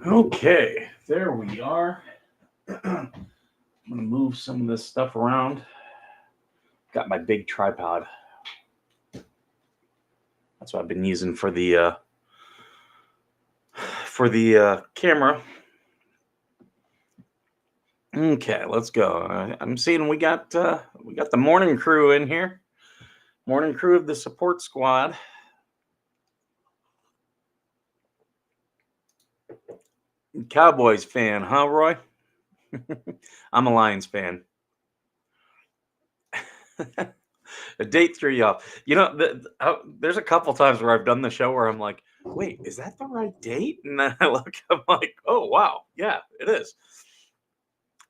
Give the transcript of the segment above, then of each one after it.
Okay, there we are. I'm gonna move some of this stuff around. Got my big tripod. That's what I've been using for the camera. Okay, let's go. I'm seeing we got the morning crew in here. Morning crew of the support squad. Cowboys fan, huh, Roy? I'm a Lions fan. A date threw you off. There's a couple times where I've done the show where I'm like, wait, is that the right date? And then I look, I'm like, oh, wow. Yeah, it is.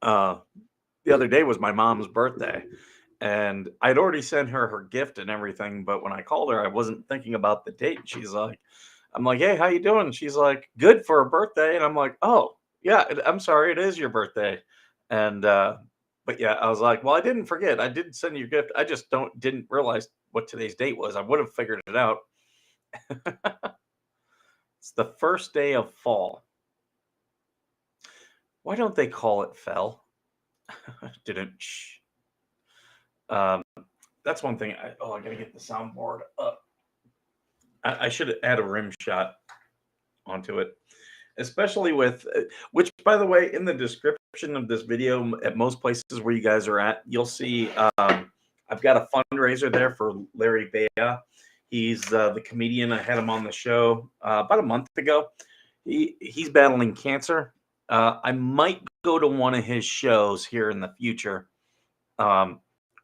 The other day was my mom's birthday, and I'd already sent her gift and everything. But when I called her, I wasn't thinking about the date. I'm like, hey, how you doing? She's like, good for a birthday. And I'm like, oh, yeah, I'm sorry. It is your birthday. And, but yeah, I was like, well, I didn't forget. I did send you a gift. I just didn't realize what today's date was. I would have figured it out. It's the first day of fall. Why don't they call it fell? Didn't. Um, that's one thing. I gotta get the soundboard up. I should add a rim shot onto it, especially with which, by the way, in the description of this video, at most places where you guys are at, you'll see I've got a fundraiser there for Larry Bea. He's the comedian. I had him on the show about a month ago. He's battling cancer. I might go to one of his shows here in the future. But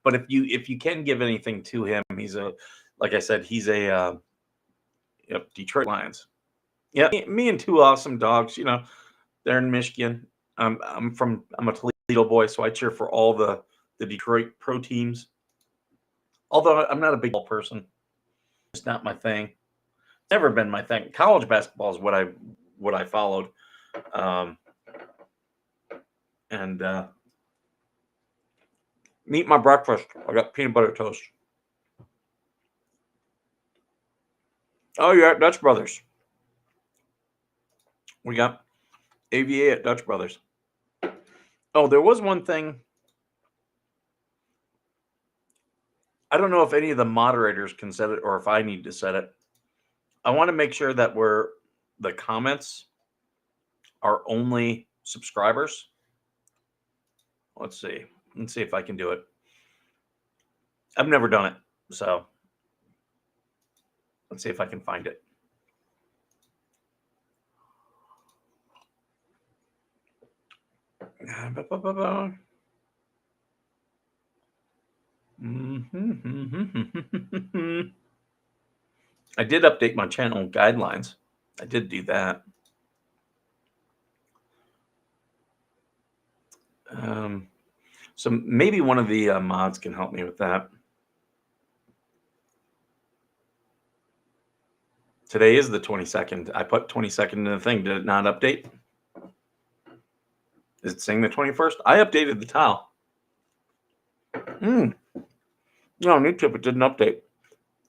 if you can give anything to him, like I said, he's a Detroit Lions. Yeah, me and two awesome dogs. They're in Michigan. I'm a Toledo boy, so I cheer for all the Detroit pro teams. Although I'm not a big ball person, it's not my thing. Never been my thing. College basketball is what I followed, and meet my breakfast. I got peanut butter toast. Oh, you're at Dutch Brothers. We got AVA at Dutch Brothers. Oh, there was one thing. I don't know if any of the moderators can set it or if I need to set it. I want to make sure that the comments are only subscribers. Let's see. Let's see if I can do it. I've never done it, so let's see if I can find it. I did update my channel guidelines. I did do that. So maybe one of the mods can help me with that. Today is the 22nd. I put 22nd in the thing. Did it not update? Is it saying the 21st? I updated the tile. No, YouTube, it didn't update.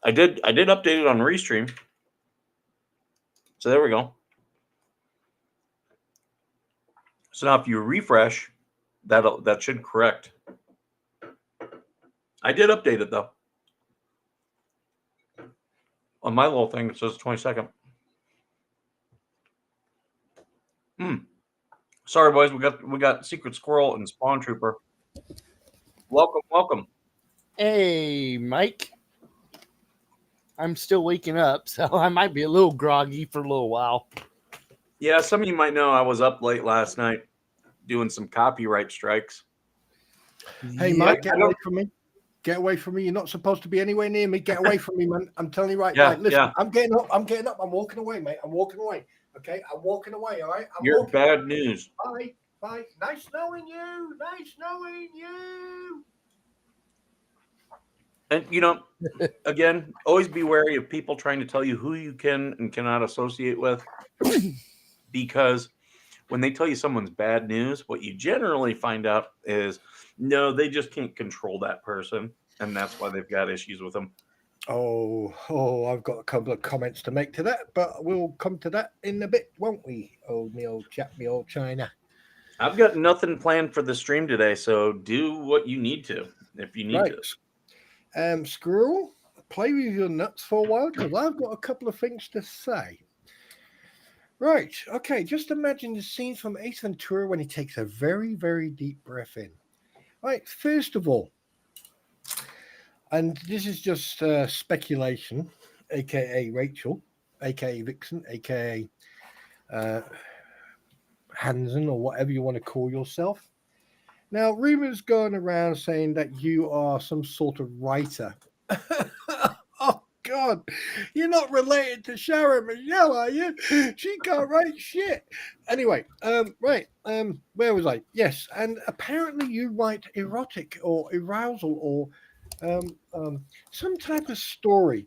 I did update it on Restream. So there we go. So now if you refresh, that should correct. I did update it though. On my little thing, it says 22nd. Sorry, boys. We got Secret Squirrel and Spawn Trooper. Welcome. Hey, Mike. I'm still waking up, so I might be a little groggy for a little while. Yeah, some of you might know I was up late last night doing some copyright strikes. Hey, Mike, get away from me. Get away from me. You're not supposed to be anywhere near me. Get away from me, man. I'm telling you right. Yeah, Listen, yeah. I'm getting up. I'm walking away, mate. I'm walking away. Okay? I'm walking away, all right? You're bad news. Bye. Nice knowing you. And, again, always be wary of people trying to tell you who you can and cannot associate with. Because when they tell you someone's bad news, what you generally find out is, no, they just can't control that person. And that's why they've got issues with them. I've got a couple of comments to make to that, but we'll come to that in a bit, won't we? Oh, me old chap, me old China. I've got nothing planned for the stream today, so do what you need to if you need Right. to. Squirrel, play with your nuts for a while because I've got a couple of things to say. Right. Okay. Just imagine the scene from Ace Ventura when he takes a very, very deep breath in. Right. First of all, and this is just speculation, aka Rachel, aka Vixen, aka Hansen, or whatever you want to call yourself. Now, rumors going around saying that you are some sort of writer. Oh God, you're not related to Sharon Michelle, are you? She can't write shit. Anyway, where was I? Yes, and apparently you write erotic or arousal or some type of story.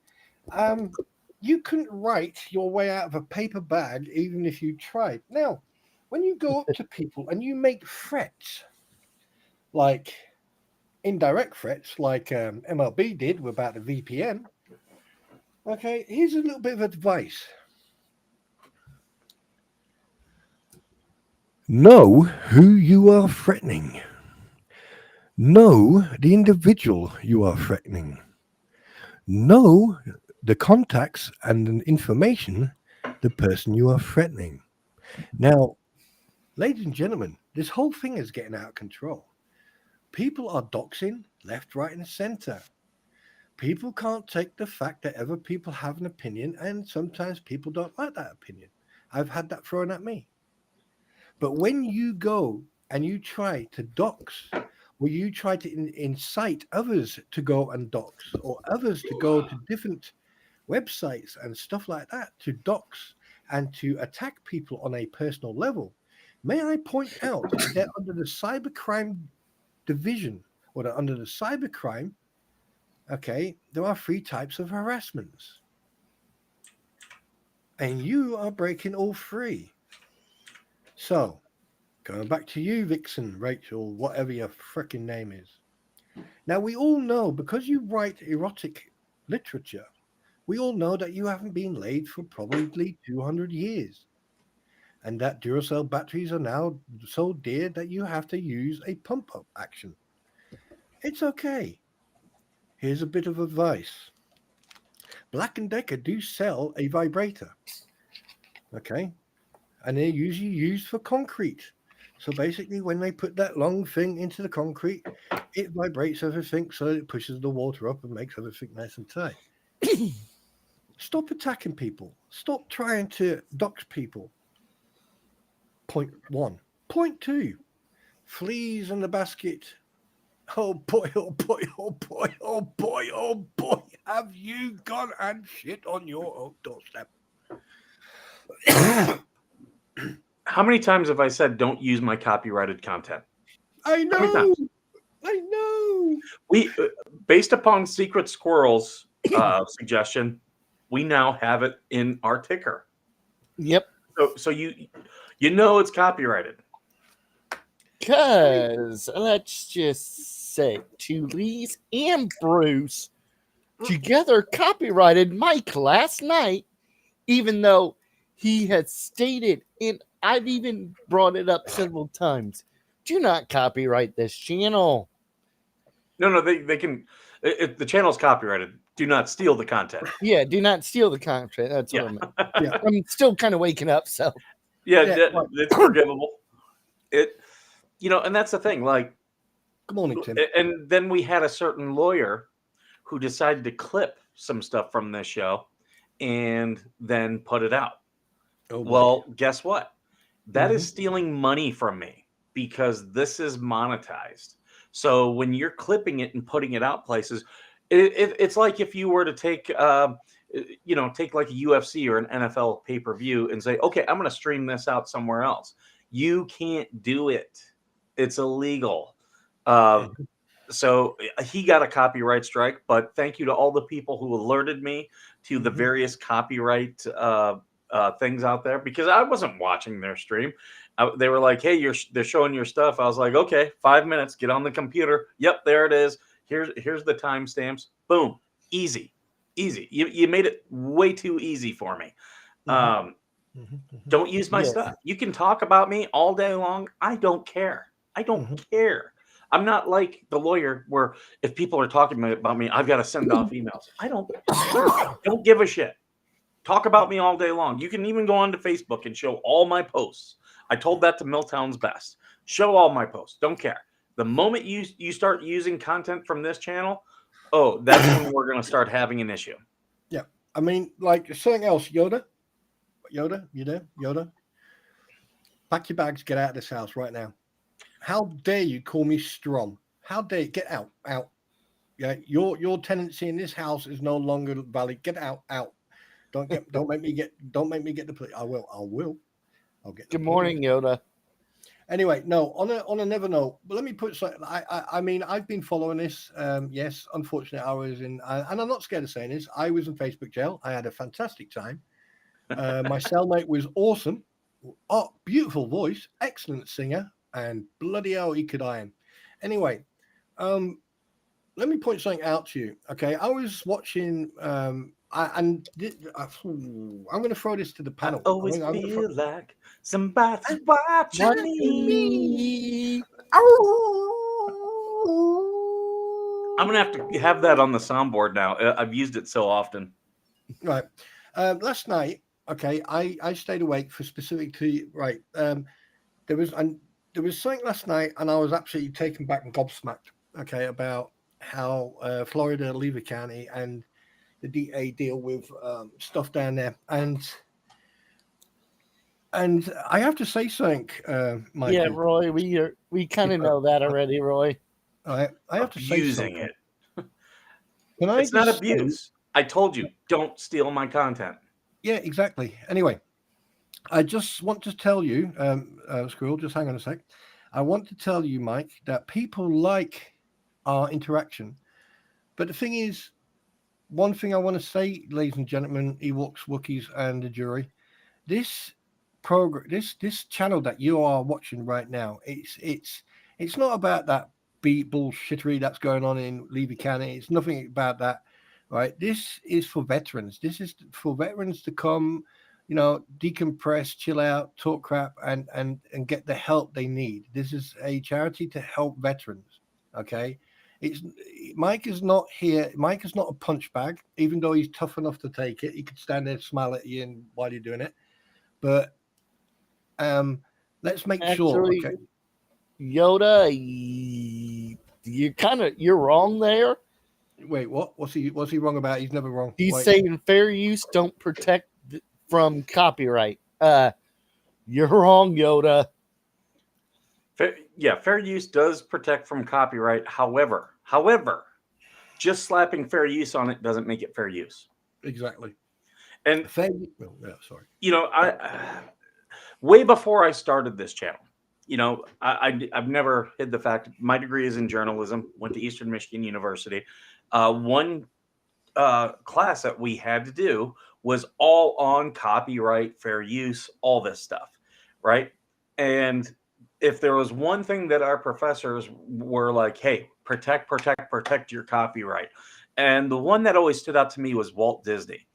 You couldn't write your way out of a paper bag even if you tried. Now, when you go up to people and you make threats, like indirect threats, like MLB did about the VPN. Okay, here's a little bit of advice. Know who you are threatening. Know the individual you are threatening. Know the contacts and the information the person you are threatening. Now, ladies and gentlemen, this whole thing is getting out of control. People are doxing left, right, and center. People can't take the fact that other people have an opinion, and sometimes people don't like that opinion. I've had that thrown at me. But when you go and you try to dox, or you try to incite others to go and dox, or others to go to different websites and stuff like that to dox and to attack people on a personal level, may I point out that under the cybercrime division, or under the cybercrime, okay, there are 3 types of harassments. And you are breaking all 3. So, going back to you, Vixen, Rachel, whatever your freaking name is. Now, we all know, because you write erotic literature, we all know that you haven't been laid for probably 200 years. And that Duracell batteries are now so dear that you have to use a pump-up action. It's okay. Here's a bit of advice. Black & Decker do sell a vibrator. Okay. And they're usually used for concrete. So basically, when they put that long thing into the concrete, it vibrates everything so it pushes the water up and makes everything nice and tight. Stop attacking people. Stop trying to dox people. Point 1. Point 2. Fleas in the basket. Oh boy, oh boy, oh boy, oh boy, oh boy. Have you gone and shit on your own doorstep? How many times have I said don't use my copyrighted content? I know. We, based upon Secret Squirrel's suggestion, we now have it in our ticker. Yep. So you know it's copyrighted. Because let's just say Tulise and Bruce together copyrighted Mike last night, even though he had stated, and I've even brought it up several times, do not copyright this channel. No, they can. The channel's copyrighted. Do not steal the content. Yeah, do not steal the content. That's what I meant. Yeah. I'm still kind of waking up, so It's forgivable. And that's the thing. Like, good morning, Tim. And then we had a certain lawyer who decided to clip some stuff from this show and then put it out. Oh, well, guess what? That is stealing money from me because this is monetized. So when you're clipping it and putting it out places, it's like if you were to take, take like a UFC or an NFL pay-per-view and say, okay, I'm going to stream this out somewhere else. You can't do it. It's illegal. So he got a copyright strike, but thank you to all the people who alerted me to the various copyright things out there, because I wasn't watching their stream. They were like, hey, they're showing your stuff. I was like, okay, 5 minutes, get on the computer. Yep, there it is. Here's the timestamps. Boom. Easy. Easy. You made it way too easy for me. Mhm. Don't use my Yes. stuff. You can talk about me all day long. I don't care. I don't care. I'm not like the lawyer where if people are talking about me, I've got to send off emails. I don't give a shit. Talk about me all day long. You can even go onto Facebook and show all my posts. I told that to Milltown's Best. Show all my posts. Don't care. The moment you start using content from this channel, oh, that's when we're going to start having an issue. Yeah. I mean, like something else, Yoda, you there? Yoda? Pack your bags, get out of this house right now. How dare you call me strong? How dare you? Get out, out. Yeah, your tenancy in this house is no longer valid. Get out, out. Don't make me get the police. I will. I'll get the Good morning, Yoda. Anyway, no, on another note, but let me put something. I mean, I've been following this. Yes, unfortunately, I was in, and I'm not scared of saying this. I was in Facebook jail. I had a fantastic time. My cellmate was awesome. Oh, beautiful voice, excellent singer, and bloody hell, he could iron. Anyway, let me point something out to you. Okay, I was watching, I'm going to throw this to the I panel. always feel like somebody's watching Watching me. me. I'm going to have that on the soundboard now. I've used it so often. Right. Last night, okay, I stayed awake for specifically right. There was something last night, and I was absolutely taken back and gobsmacked. Okay, about how Florida, Levy County, and the DA deal with stuff down there, and I have to say something, Mikey. Yeah, Roy, we kind of know that already, Roy. I have to say Abusing something. it. Can I It's not just say- abuse. I told you, don't steal my content. Yeah, exactly. Anyway, I just want to tell you, Squirrel, just hang on a sec. I want to tell you, Mike, that people like our interaction. But the thing is, one thing I want to say, ladies and gentlemen, Ewoks, Wookiees, and the jury, this program, this channel that you are watching right now, it's not about that beat bullshittery that's going on in Levy County. It's nothing about that, right? This is for veterans. This is for veterans to come, decompress, chill out, talk crap, and get the help they need. This is a charity to help veterans. Okay. It's Mike is not here. Mike is not a punch bag, even though he's tough enough to take it. He could stand there, smile at you, and while you're doing it. But let's make sure. Actually, Okay. Yoda, you're wrong there. Wait, what? What's he wrong about? He's never wrong. He's Wait. saying fair use don't protect from copyright. You're wrong, Yoda. Fair use does protect from copyright. However, just slapping fair use on it doesn't make it fair use. Exactly. And well, yeah, sorry. I way before I started this channel, I've never hid the fact my degree is in journalism. Went to Eastern Michigan University. One class that we had to do was all on copyright, fair use, all this stuff, right? And if there was one thing that our professors were like, hey, protect your copyright. And the one that always stood out to me was Walt Disney.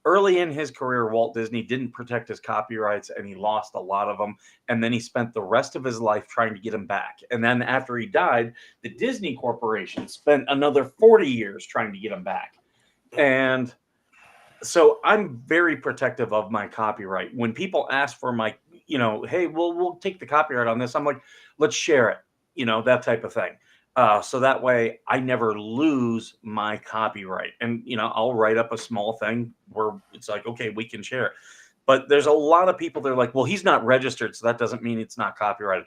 Early in his career, Walt Disney didn't protect his copyrights and he lost a lot of them. And then he spent the rest of his life trying to get them back. And then after he died, the Disney Corporation spent another 40 years trying to get them back. And so I'm very protective of my copyright. When people ask for my, hey, we'll take the copyright on this, I'm like, let's share it, that type of thing. So that way I never lose my copyright. And, I'll write up a small thing where it's like, okay, we can share it. But there's a lot of people that are like, well, he's not registered, so that doesn't mean it's not copyrighted.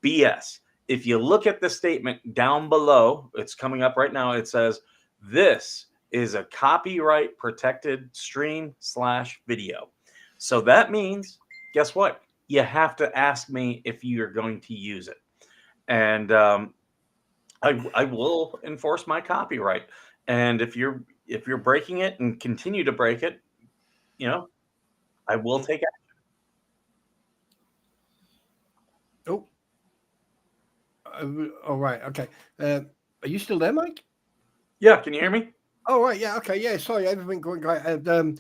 BS. If you look at the statement down below, it's coming up right now. It says, this is a copyright protected stream/video. So that means, guess what? You have to ask me if you're going to use it. And I will enforce my copyright. And if you're breaking it and continue to break it, I will take action. Oh. All right. Okay. Are you still there, Mike? Yeah, can you hear me? Oh right, yeah, okay, yeah. Sorry, everything going great. And,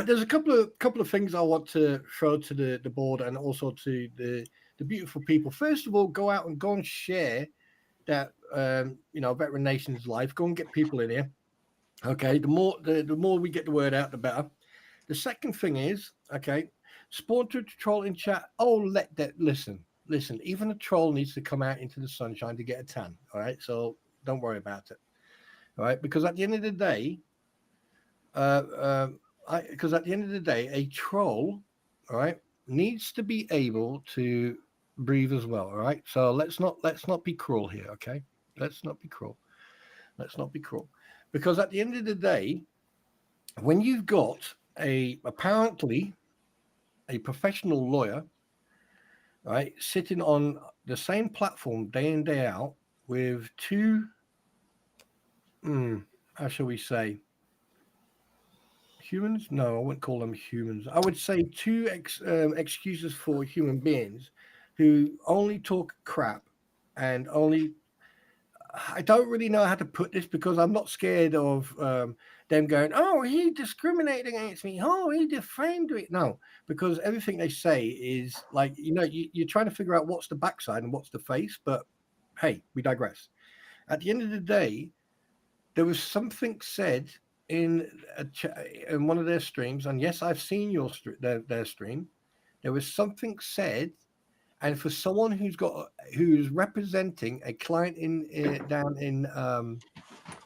there's a couple of things I want to throw to the board and also to the beautiful people. First of all, go out and go and share that Veteran Nations life. Go and get people in here. Okay, the more we get the word out, the better. The second thing is, okay, spawn to troll in chat. Oh, let that listen. Even a troll needs to come out into the sunshine to get a tan. All right, so don't worry about it. All right, because at the end of the day, a troll, all right, needs to be able to breathe as well. All right, so let's not be cruel here. Okay, let's not be cruel. Let's not be cruel, because at the end of the day, when you've got apparently a professional lawyer, right, sitting on the same platform day in day out with two, how shall we say, humans? No, I wouldn't call them humans. I would say two excuses for human beings who only talk crap and only. I don't really know how to put this because I'm not scared of them going, oh, he discriminated against me. Oh, he defamed me. No, because everything they say is like, you're trying to figure out what's the backside and what's the face. But hey, we digress. At the end of the day, there was something said in in one of their streams, and yes, I've seen their stream. There was something said, and for someone who's representing a client down in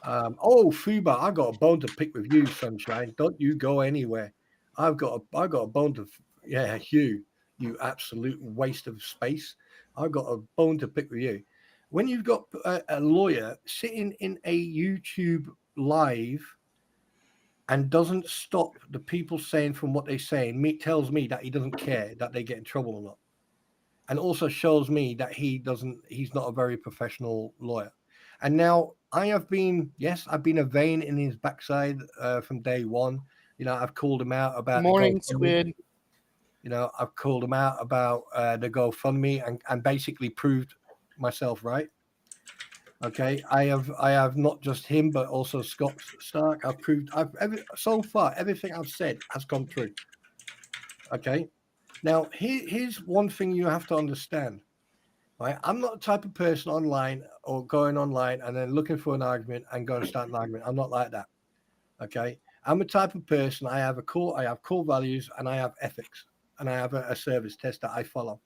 Fuba, I got a bone to pick with you, Sunshine. Don't you go anywhere. I got a bone to you absolute waste of space. I've got a bone to pick with you. When you've got a lawyer sitting in a YouTube live and doesn't stop the people saying from what they're saying, tells me that he doesn't care that they get in trouble or not, and also shows me that he's not a very professional lawyer. And now I've been a vein in his backside from day one. I've called him out about Morning, the GoFundMe. Squid. I've called him out about the GoFundMe and basically proved myself right. Okay, I have not just him, but also Scott Stark. So far everything I've said has come true. Okay, now here's one thing you have to understand. Right, I'm not the type of person online or going online and then looking for an argument and going to start an argument. I'm not like that. Okay, I'm a type of person. I have core values and I have ethics and I have a service test that I follow.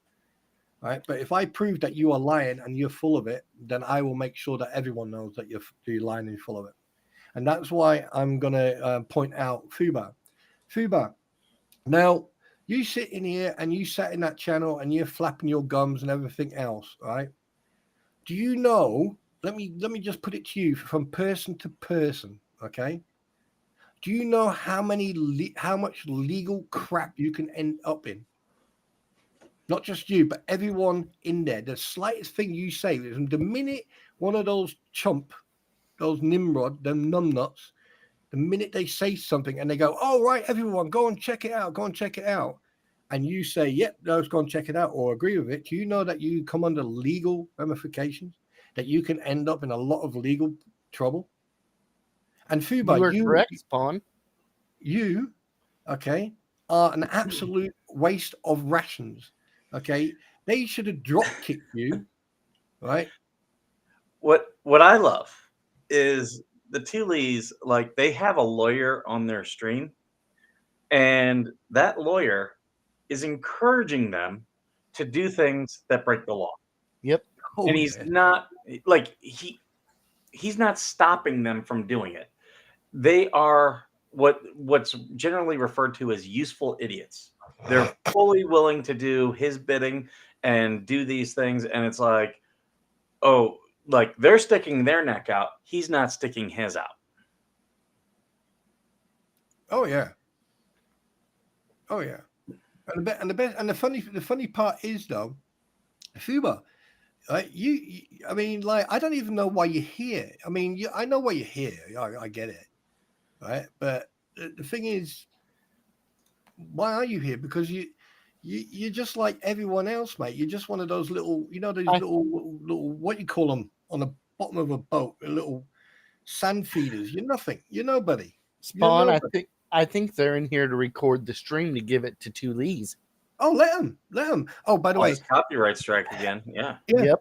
Right, but if I prove that you are lying and you're full of it, then I will make sure that everyone knows that you're lying and you're full of it. And that's why I'm going to point out Fuba. Now, you sit in here and you sat in that channel and you're flapping your gums and everything else, right? Do you know? Let me just put it to you from person to person, okay? Do you know how much legal crap you can end up in? Not just you, but everyone in there. The slightest thing you say, the minute one of those those Nimrod, them numbnuts, the minute they say something and they go, oh, right, everyone, go and check it out. And you say, yep, let's go and check it out or agree with it. Do you know that you come under legal ramifications, that you can end up in a lot of legal trouble? And Fuba, You are correct, Spawn. You, okay, are an absolute waste of rations. Okay, they should have drop kicked you, right? What I love is the Tealees, like they have a lawyer on their stream, and that lawyer is encouraging them to do things that break the law. Yep. And he's not like he's not stopping them from doing it. They are what's generally referred to as useful idiots. They're fully willing to do his bidding and do these things, and it's like, oh, like they're sticking their neck out. He's not sticking his out. Oh yeah. And the funny part is though, Fuba, right? I mean, like, I don't even know why you're here. I mean, I know why you're here. I get it, right? But the thing is, why are you here? Because you're just like everyone else, mate. You're just one of those little, little what you call them on the bottom of a boat, a little sand feeders. You're nothing. You're nobody. Spawn, You're I nobody. think they're in here to record the stream to give it to Two Lees. Oh, let them. Oh, by the way, it's copyright strike again. Yeah. Yeah. Yep.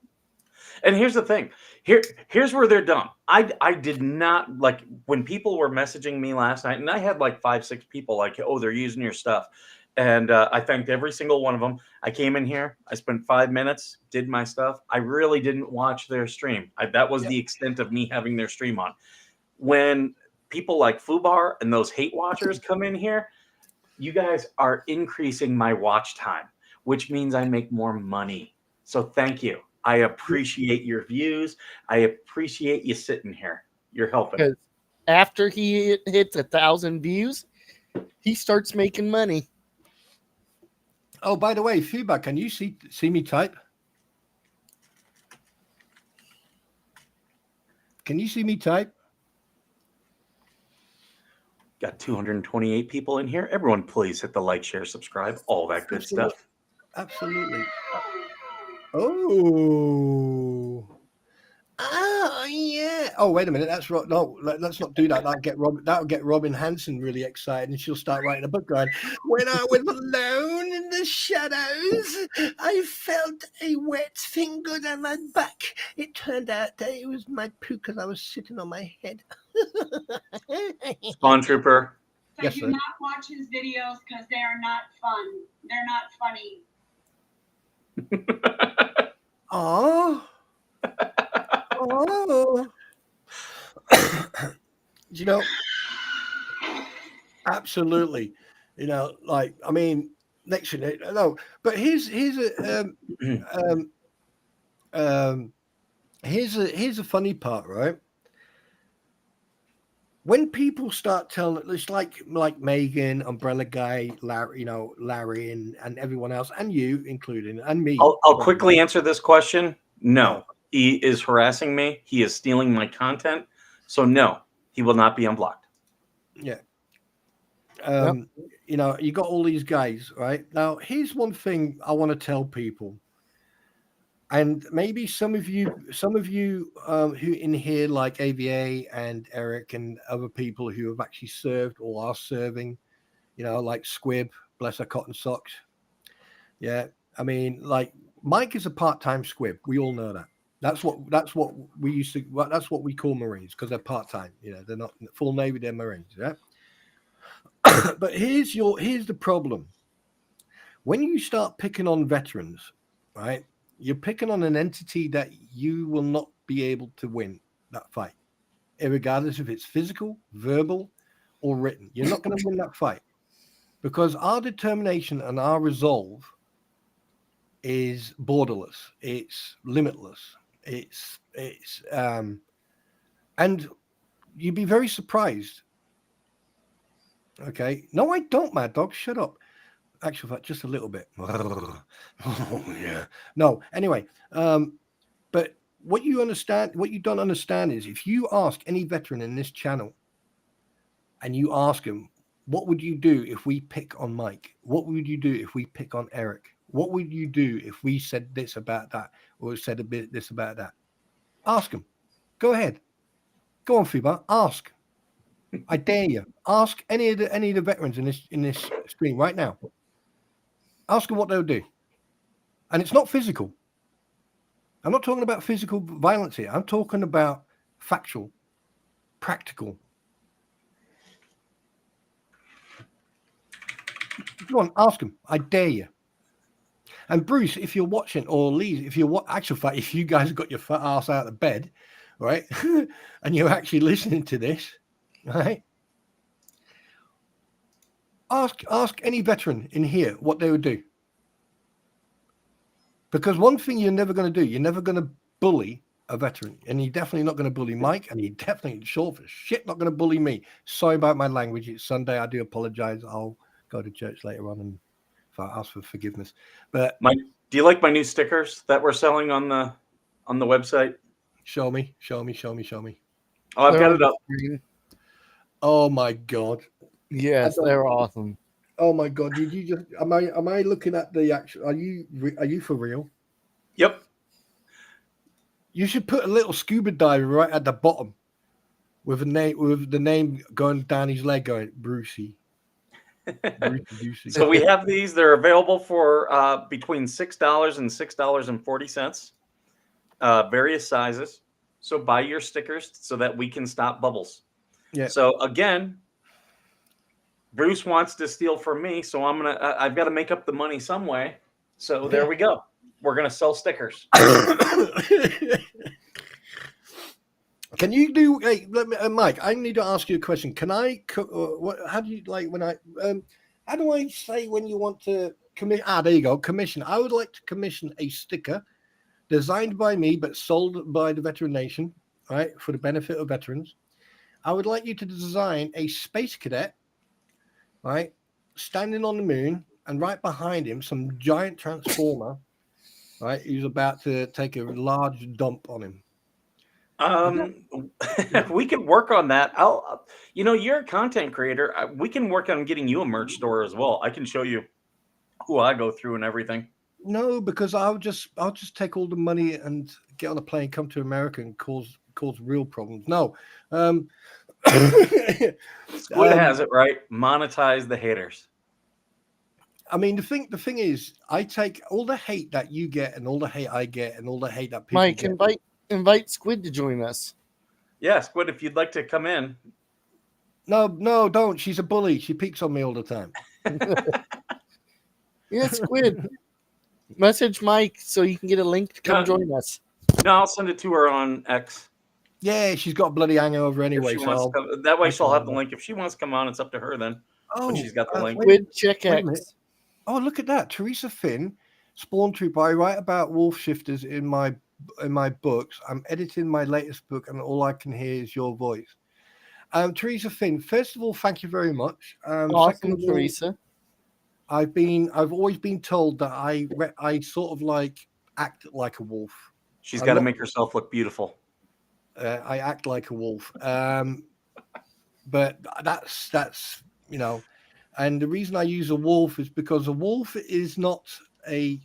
And here's the thing. Here's where they're dumb. I did not like when people were messaging me last night, and I had like 5-6 people like, oh, they're using your stuff. And I thanked every single one of them. I came in here, I spent 5 minutes, did my stuff. I really didn't watch their stream. That was the extent of me having their stream on. When people like Fubar and those hate watchers come in here, you guys are increasing my watch time, which means I make more money. So thank you. I appreciate your views. I appreciate you sitting here. You're helping. Because after he hits 1,000 views, he starts making money. Oh, by the way, feedback. Can you see me type? Can you see me type? Got 228 people in here. Everyone, please hit the like, share, subscribe, all that good stuff. Absolutely. Oh. Oh yeah. Oh wait a minute. That's right. No, let's not do that. That'll get Robin Hanson really excited, and she'll start writing a book going, "When I was alone in the shadows, I felt a wet finger down my back. It turned out that it was my poo because I was sitting on my head." Spawn Trooper. So Yes, do sir. not watch his videos because they are not fun. They're not funny. Oh. Oh. You know, absolutely. You know, like I mean, next year, no. But here's a here's a funny part, right? When people start telling, it's like Megan, Umbrella Guy, Larry, Larry, and everyone else, and you including, and me. I'll quickly answer this question. No, he is harassing me. He is stealing my content. So no, he will not be unblocked. Yeah. You know, you got all these guys, right? Now, here's one thing I want to tell people, and maybe some of you who in here, like AVA and Eric and other people who have actually served or are serving, you know, like Squib, bless her cotton socks. Yeah, I mean, like Mike is a part-time Squib. We all know that. That's what we used to. That's what we call Marines because they're part-time. You know, they're not full Navy. They're Marines. Yeah. But here's the problem. When you start picking on veterans, right? You're picking on an entity that you will not be able to win that fight, regardless if it's physical, verbal, or written. You're not going to win that fight because our determination and our resolve is borderless. It's limitless. It's and you'd be very surprised. Okay. No, I don't, Mad Dog. Shut up. Actual fact, just a little bit. Oh, yeah. No, anyway. But what you don't understand is if you ask any veteran in this channel and you ask him, what would you do if we pick on Mike? What would you do if we pick on Eric? What would you do if we said this about that or said a bit this about that? Ask him. Go ahead. Go on, Fubar. Ask. I dare you. Ask any of the veterans in this stream right now. Ask them what they'll do. And it's not physical. I'm not talking about physical violence here. I'm talking about factual, practical. Go on, ask them. I dare you. And Bruce, if you're watching, or Lee, if you're actual fact, if you guys got your fat ass out of bed, right, and you're actually listening to this, right, ask any veteran in here what they would do. Because one thing you're never going to do, you're never going to bully a veteran, and you're definitely not going to bully Mike, and you're definitely sure for shit not going to bully me. Sorry about my language. It's Sunday. I do apologize. I'll go to church later on and ask for forgiveness. But Mike, do you like my new stickers that we're selling on the website? Show me. Oh, I've got it up. Oh my God. Yes, they're awesome. Oh my God. Did you just am I looking at the actual are you for real? Yep. You should put a little scuba diver right at the bottom. with the name going down his leg, going Brucey. Brucey. So we have these. They're available for between $6 and $6.40. Various sizes. So buy your stickers so that we can stop bubbles. Yeah. So again, Bruce wants to steal from me, so I've got to make up the money some way. So there we go. We're gonna sell stickers. Can you do? Hey, Mike. I need to ask you a question. Can I? How do you like when I? How do I say when you want to commission? There you go. Commission. I would like to commission a sticker designed by me but sold by the Veteran Nation, right, for the benefit of veterans. I would like you to design a space cadet, right, standing on the moon, and right behind him some giant transformer, right, who's about to take a large dump on him. We can work on that. You're a content creator. We can work on getting you a merch store as well. I can show you who I go through and everything. No, because I'll just take all the money and get on a plane, come to America, and cause real problems. No, Squid has it right. Monetize the haters. I mean, the thing is, I take all the hate that you get, and all the hate I get, and all the hate that people Mike, get. invite Squid to join us. Yeah, Squid, if you'd like to come in. No, don't. She's a bully. She peeks on me all the time. Yeah, Squid. Message Mike so you can get a link to come join us. No, I'll send it to her on X. Yeah, she's got a bloody hangover anyway. That way she'll have the link. If she wants to come on, it's up to her then. When she's got the link. Squid, check X. Oh, look at that. Teresa Finn, Spawn Trooper. I write about wolf shifters in my books. I'm editing my latest book, and all I can hear is your voice. Teresa Finn, first of all, thank you very much. Awesome, Teresa. I've always been told that I sort of like act like a wolf. She's got to make herself look beautiful. I act like a wolf. But that's and the reason I use a wolf is because a wolf is not a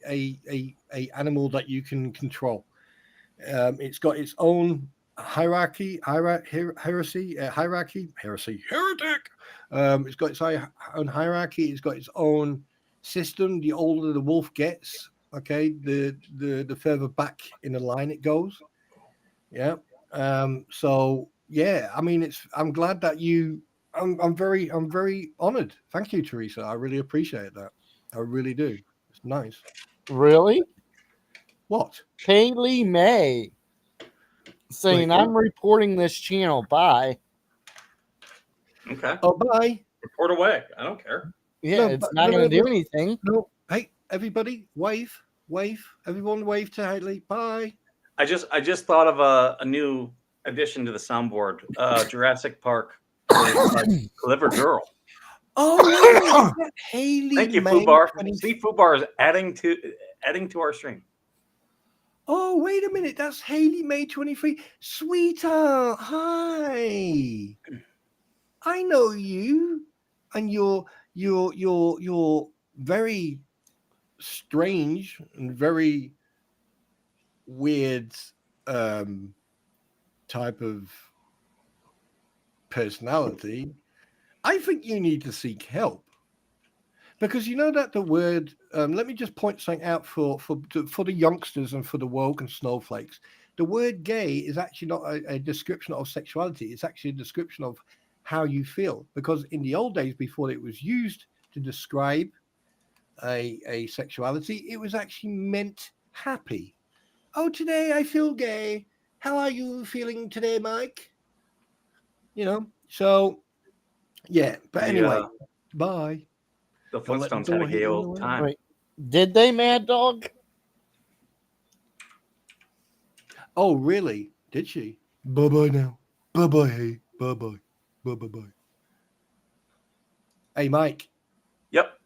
animal that you can control. It's got its own heresy, heretic. It's got its own hierarchy. It's got its own system. The older the wolf gets, okay, the further back in the line it goes. Yeah. So yeah, I mean, I'm glad that I'm very honored. Thank you, Teresa. I really appreciate that. I really do. It's nice. Really? What? Haley May saying, I'm reporting this channel. Bye. Okay. Oh, bye. Report away. I don't care. Yeah, it's not going to do anything. No. Hey, everybody, wave. Everyone wave to Haley. Bye. I just thought of a new addition to the soundboard. Jurassic Park. Clever girl. Oh, Haley. Thank you, May Fubar. 20... See, Fubar is adding to our stream. Oh, wait a minute. That's Haley May 23. Sweetheart, hi. I know you, and you're very strange and very weird type of personality. I think you need to seek help, because you know that the word let me just point something out for the youngsters and for the woke and snowflakes. The word gay is actually not a description of sexuality. It's actually a description of how you feel, because in the old days, before it was used to describe a sexuality, it was actually meant happy. Oh, today I feel gay. How are you feeling today, Mike? So yeah, but anyway, bye. The Flintstones had a gay old time. Wait, did they, Mad Dog? Oh, really? Did she? Bye-bye now. Bye-bye, hey. Bye-bye. Bye-bye. Hey, Mike. Yep.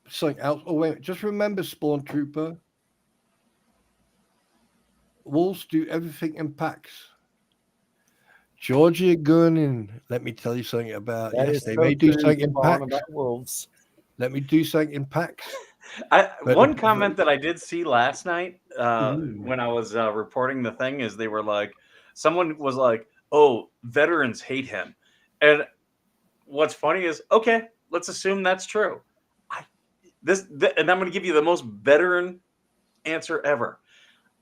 Something else. Oh, wait. Just remember, Spawn Trooper. Wolves do everything in packs. Georgia Gurnin, let me tell you something about. Yes, they may do something in packs. Wolves. Let me do something in packs. One comment that I did see last night when I was reporting the thing is they were like, someone was like, oh, veterans hate him. And what's funny is, okay, let's assume that's true. And I'm going to give you the most veteran answer ever.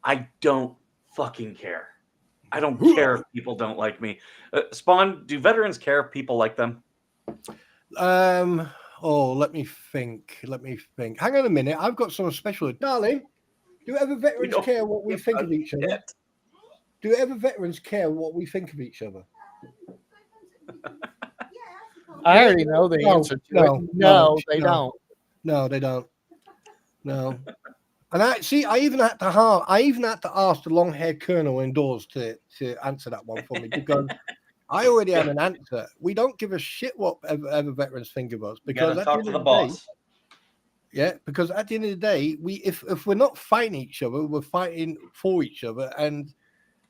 I don't fucking care. I don't care if people don't like me. Spawn, do veterans care if people like them? Oh, let me think. Hang on a minute. I've got something special. Darling, do ever veterans care what we think of each other? Do ever veterans care what we think of each other? I already know the answer to it. No, they don't. No, they don't. No. And I even had to ask the long-haired colonel indoors to answer that one for me, because I already had an answer. We don't give a shit what ever veterans think of us, because at the end of the boss. Yeah, because at the end of the day, if we're not fighting each other, we're fighting for each other. And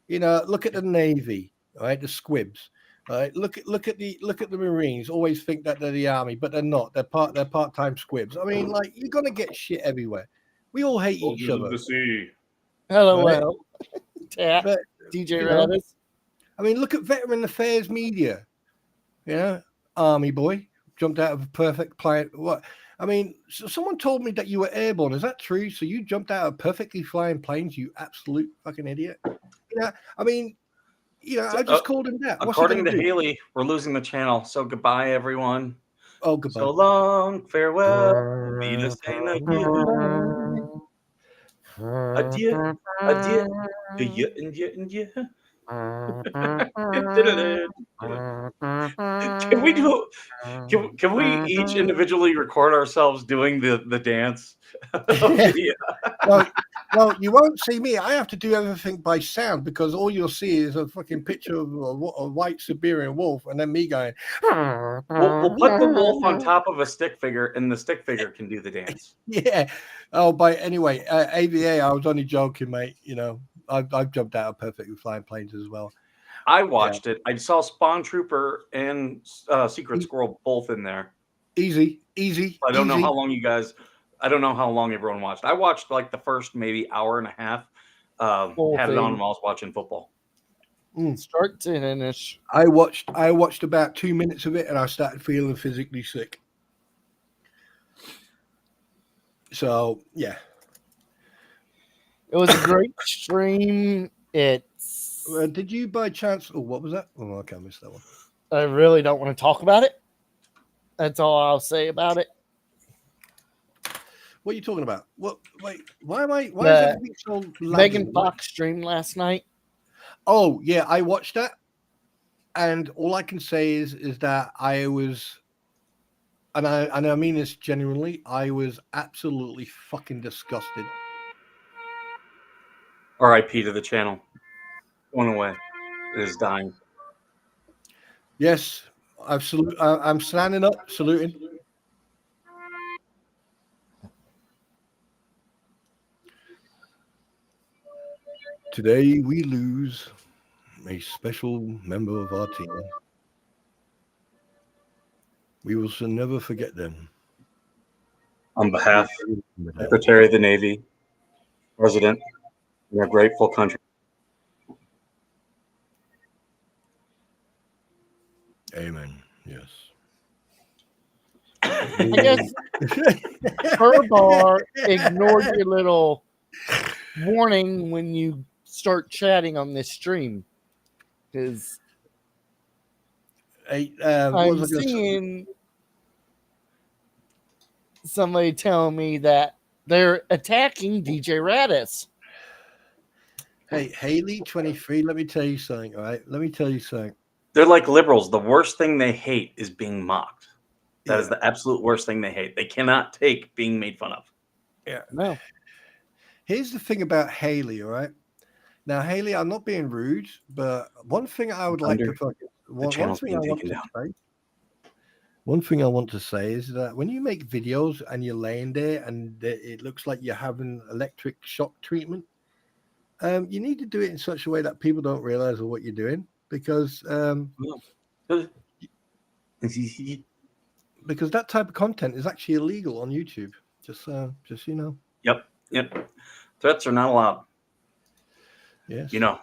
look at the Navy, right? The squibs. Right, look at the Marines. Always think that they're the army, but they're not. They're part-time squibs. I mean, like, you're gonna get shit everywhere. We all hate each other. Hello, right? But, DJ Radis. I mean, look at Veteran Affairs Media. Army boy jumped out of a perfect plane. What? I mean, someone told me that you were airborne. Is that true? So you jumped out of perfectly flying planes, you absolute fucking idiot. I mean. I just called him that. According to Haley, we're losing the channel. So goodbye, everyone. Oh, goodbye. So long, farewell. Be the same again. Adieu, adieu. Adieu. Can we do? Can we each individually record ourselves doing the dance? Well, you won't see me. I have to do everything by sound, because all you'll see is a fucking picture of a white Siberian wolf, and then me going. We'll put the wolf on top of a stick figure, and the stick figure can do the dance. Yeah. Oh, but anyway, AVA. I was only joking, mate. I've jumped out of perfectly flying planes as well. I watched it. I saw Spawn Trooper and Secret Squirrel both in there. Easy. I don't know how long you guys. I don't know how long everyone watched. I watched like the first maybe hour and a half. Had it on while I was watching football. Start to finish. I watched about 2 minutes of it, and I started feeling physically sick. So yeah, it was a great stream. It's. Did you by chance? Oh, what was that? Oh, okay, I missed that one. I really don't want to talk about it. That's all I'll say about it. What are you talking about? What? Wait, why am I? Why is everything so laggy? Megan Fox stream last night. Oh yeah, I watched that, and all I can say is that I was, and I mean this genuinely, I was absolutely fucking disgusted. R.I.P. to the channel. Going away. It is dying. Yes, I'm standing up, saluting. Today we lose a special member of our team. We will never forget them. On behalf of the Secretary of the Navy, President, and our grateful country. Amen. Yes. I guess Herbar ignored your little warning when you start chatting on this stream, because I'm seeing somebody telling me that they're attacking DJ Radis. Hey, Haley 23, let me tell you something, all right? Let me tell you something. They're like liberals. The worst thing they hate is being mocked. That is the absolute worst thing they hate. They cannot take being made fun of. Yeah. No. Here's the thing about Haley, all right? Now, Haley, I'm not being rude, but one thing I would like to one thing I want to say is that when you make videos and you're laying there and it looks like you're having electric shock treatment, you need to do it in such a way that people don't realize what you're doing, because that type of content is actually illegal on YouTube. Just you know. Yep. Threats are not allowed. Yes. No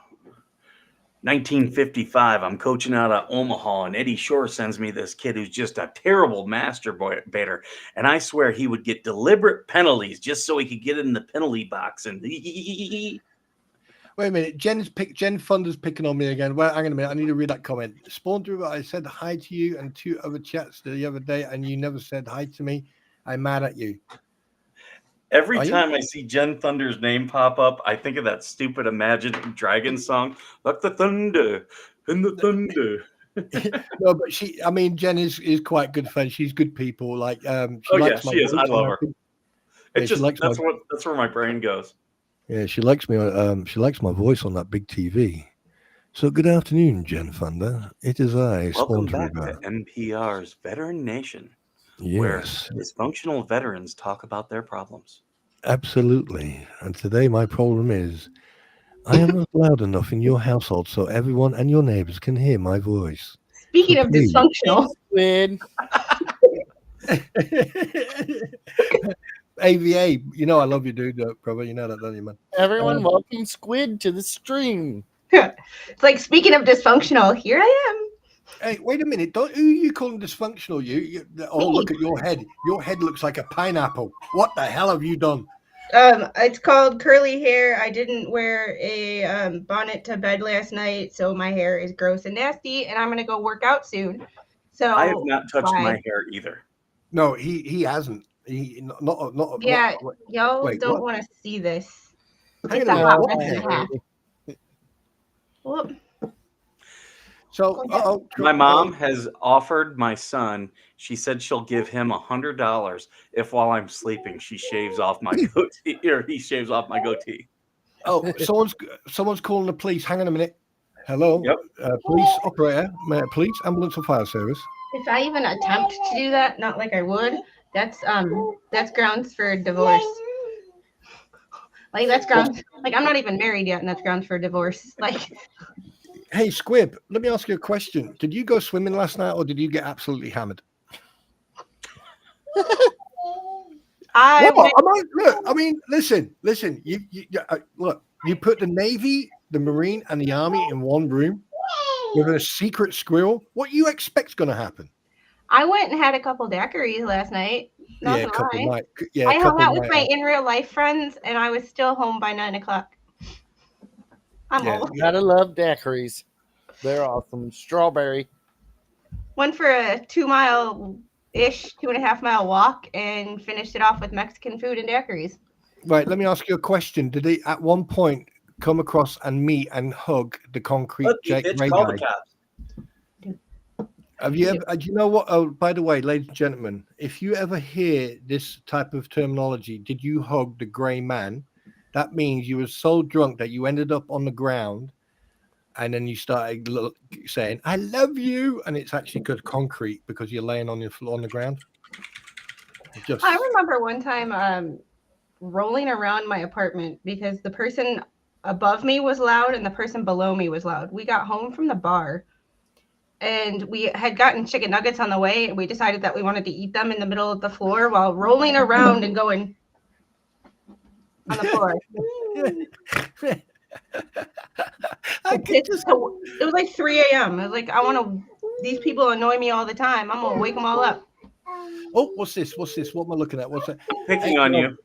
1955, I'm coaching out of Omaha, and Eddie Shore sends me this kid who's just a terrible masturbator. And I swear he would get deliberate penalties just so he could get in the penalty box. And Wait a minute. Jen Funder's picking on me again. Well, hang on a minute. I need to read that comment. Spawn through. I said hi to you and 2 other chats the other day, and you never said hi to me. I'm mad at you. every time I see Jen Thunder's name pop up, I think of that stupid Imagine Dragons song, "Like the thunder and the thunder." No, but Jen is quite good friend. She's good people. Like, She is. I love her. It's just that's where my brain goes. Yeah, she likes me. She likes my voice on that big TV. So, good afternoon, Jen Thunder. It is I, Welcome Spawn back to NPR's Veteran Nation, Yes, where dysfunctional veterans talk about their problems. absolutely. And today, my problem is I am not loud enough in your household so everyone and your neighbors can hear my voice. Speaking So of please. dysfunctional, Squid. AVA, you know I love you, dude. Brother, you know that, don't you, man? Everyone, welcome Squid to the stream. it's like speaking of dysfunctional, here I Hey, wait a minute. Who are you calling dysfunctional? Oh, look at your head. Your head looks like a pineapple. What the hell have you done? am. It's called curly hair. I didn't wear a bonnet to bed last night, so my hair is gross and nasty, and I'm gonna go work out soon. So I have not touched why? my hair either. No, he hasn't. Yeah, y'all wait, don't what? want to see this. Hang It's on a a hot minute. mess and a half. Whoop. So, My mom has offered my son. She said she'll give him $100 if, while I'm sleeping, she shaves off my goatee, or he shaves off my goatee. Oh, someone's calling the police. Hang on a minute. Hello, Yep. police operator, police, ambulance, or fire service. If I even attempt to do that, not like I would, that's grounds for divorce. Like that's grounds. Like I'm not even married yet, and that's grounds for divorce. Like. Hey, Squib, let me ask you a question. Did you go swimming last night, or did you get absolutely hammered? Look, Listen. You look. You put the Navy, the Marine, and the Army in one room with a secret squirrel. What you expect's going to happen? I went and had a couple daiquiris last night. Not gonna lie. I hung out with my in real life friends, and I was still home by 9 o'clock. I'm old. Gotta love daiquiris. They're awesome. Strawberry. Went for a 2.5 mile walk and finished it off with Mexican food and daiquiris. Right, let me ask you a question. Did they at one point come across and meet and hug the concrete Jake Ray Call guy? the cops. Have you ever? Do you know what? Oh, by the way, ladies and gentlemen, if you ever hear this type of terminology, did you hug the gray man? That means you were so drunk that you ended up on the ground, and then you started saying, "I love you," and it's actually good concrete because you're laying on your floor on the ground. I remember one time rolling around my apartment because the person above me was loud and the person below me was loud. We got home from the bar and we had gotten chicken nuggets on the way, and we decided that we wanted to eat them in the middle of the floor while rolling around and going on the floor. It was like 3 a.m. I was like, these people annoy me all the time. I'm gonna wake them all up. Oh, what's this? What am I looking at? What's that? Picking on you.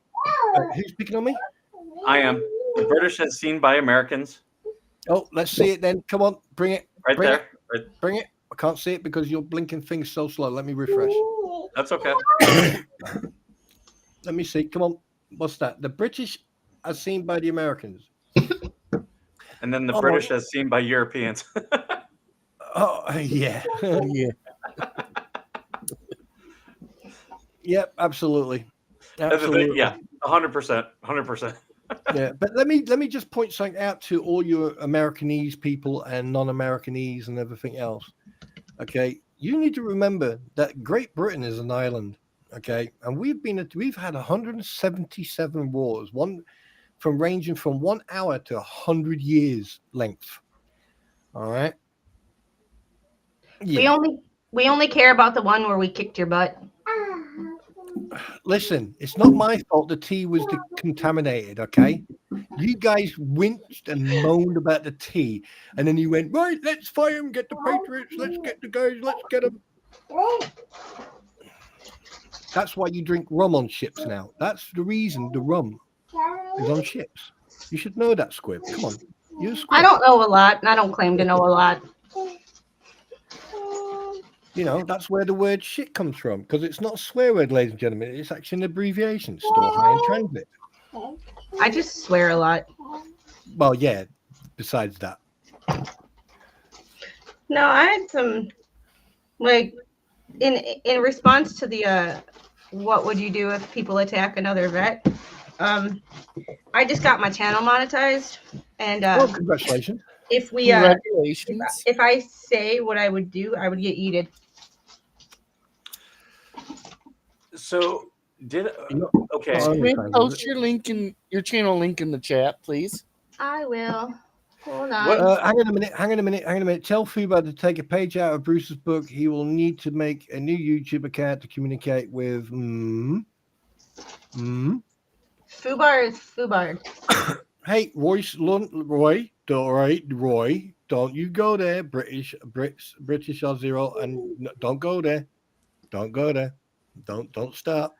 Who's picking on me? I am. The British as seen by Americans. Oh, let's see it then. Come on, bring it. Right bring there. It. Bring it. I can't see it because your blinking thing's so slow. Let me refresh. That's okay. Let me see. Come on. What's that? The British as seen by the Americans. And then the British as seen by Europeans. Oh, yeah. Yeah. Yep, absolutely. Yeah, 100%. 100%. Yeah, but let me just point something out to all your Americanese people and non-Americanese and everything else. Okay, you need to remember that Great Britain is an island. Okay, and we've had 177 wars, ranging from 1 hour to 100 years length. All right. Yeah. We only care about the one where we kicked your butt. Listen, it's not my fault the tea was contaminated, okay? You guys winced and moaned about the tea, and then you went, right, let's fire them, get the Patriots, let's get the guys, let's get them. That's why you drink rum on ships now. That's the reason the rum is on ships. You should know that, Squib. Come on. You're a Squib. I don't know a lot, and I don't claim to know a lot. You know, that's where the word shit comes from, because it's not a swear word, ladies and gentlemen. It's actually an abbreviation, store high and transit. I just swear a lot. Well, yeah, besides that. No, I had some, like, in response to the what would you do if people attack another vet? I just got my channel monetized, and Well, congratulations. if we Congratulations. if I say what I would do, I would get yeeted. So did okay. Squib, post your link in your channel link in the chat, please. I will. Hold on. What- Hang on a minute. Tell Fuba to take a page out of Bruce's book. He will need to make a new YouTube account to communicate with. Fubar is Fubar. Hey, Roy, don't you go there, British are zero, and don't go there. Don't stop.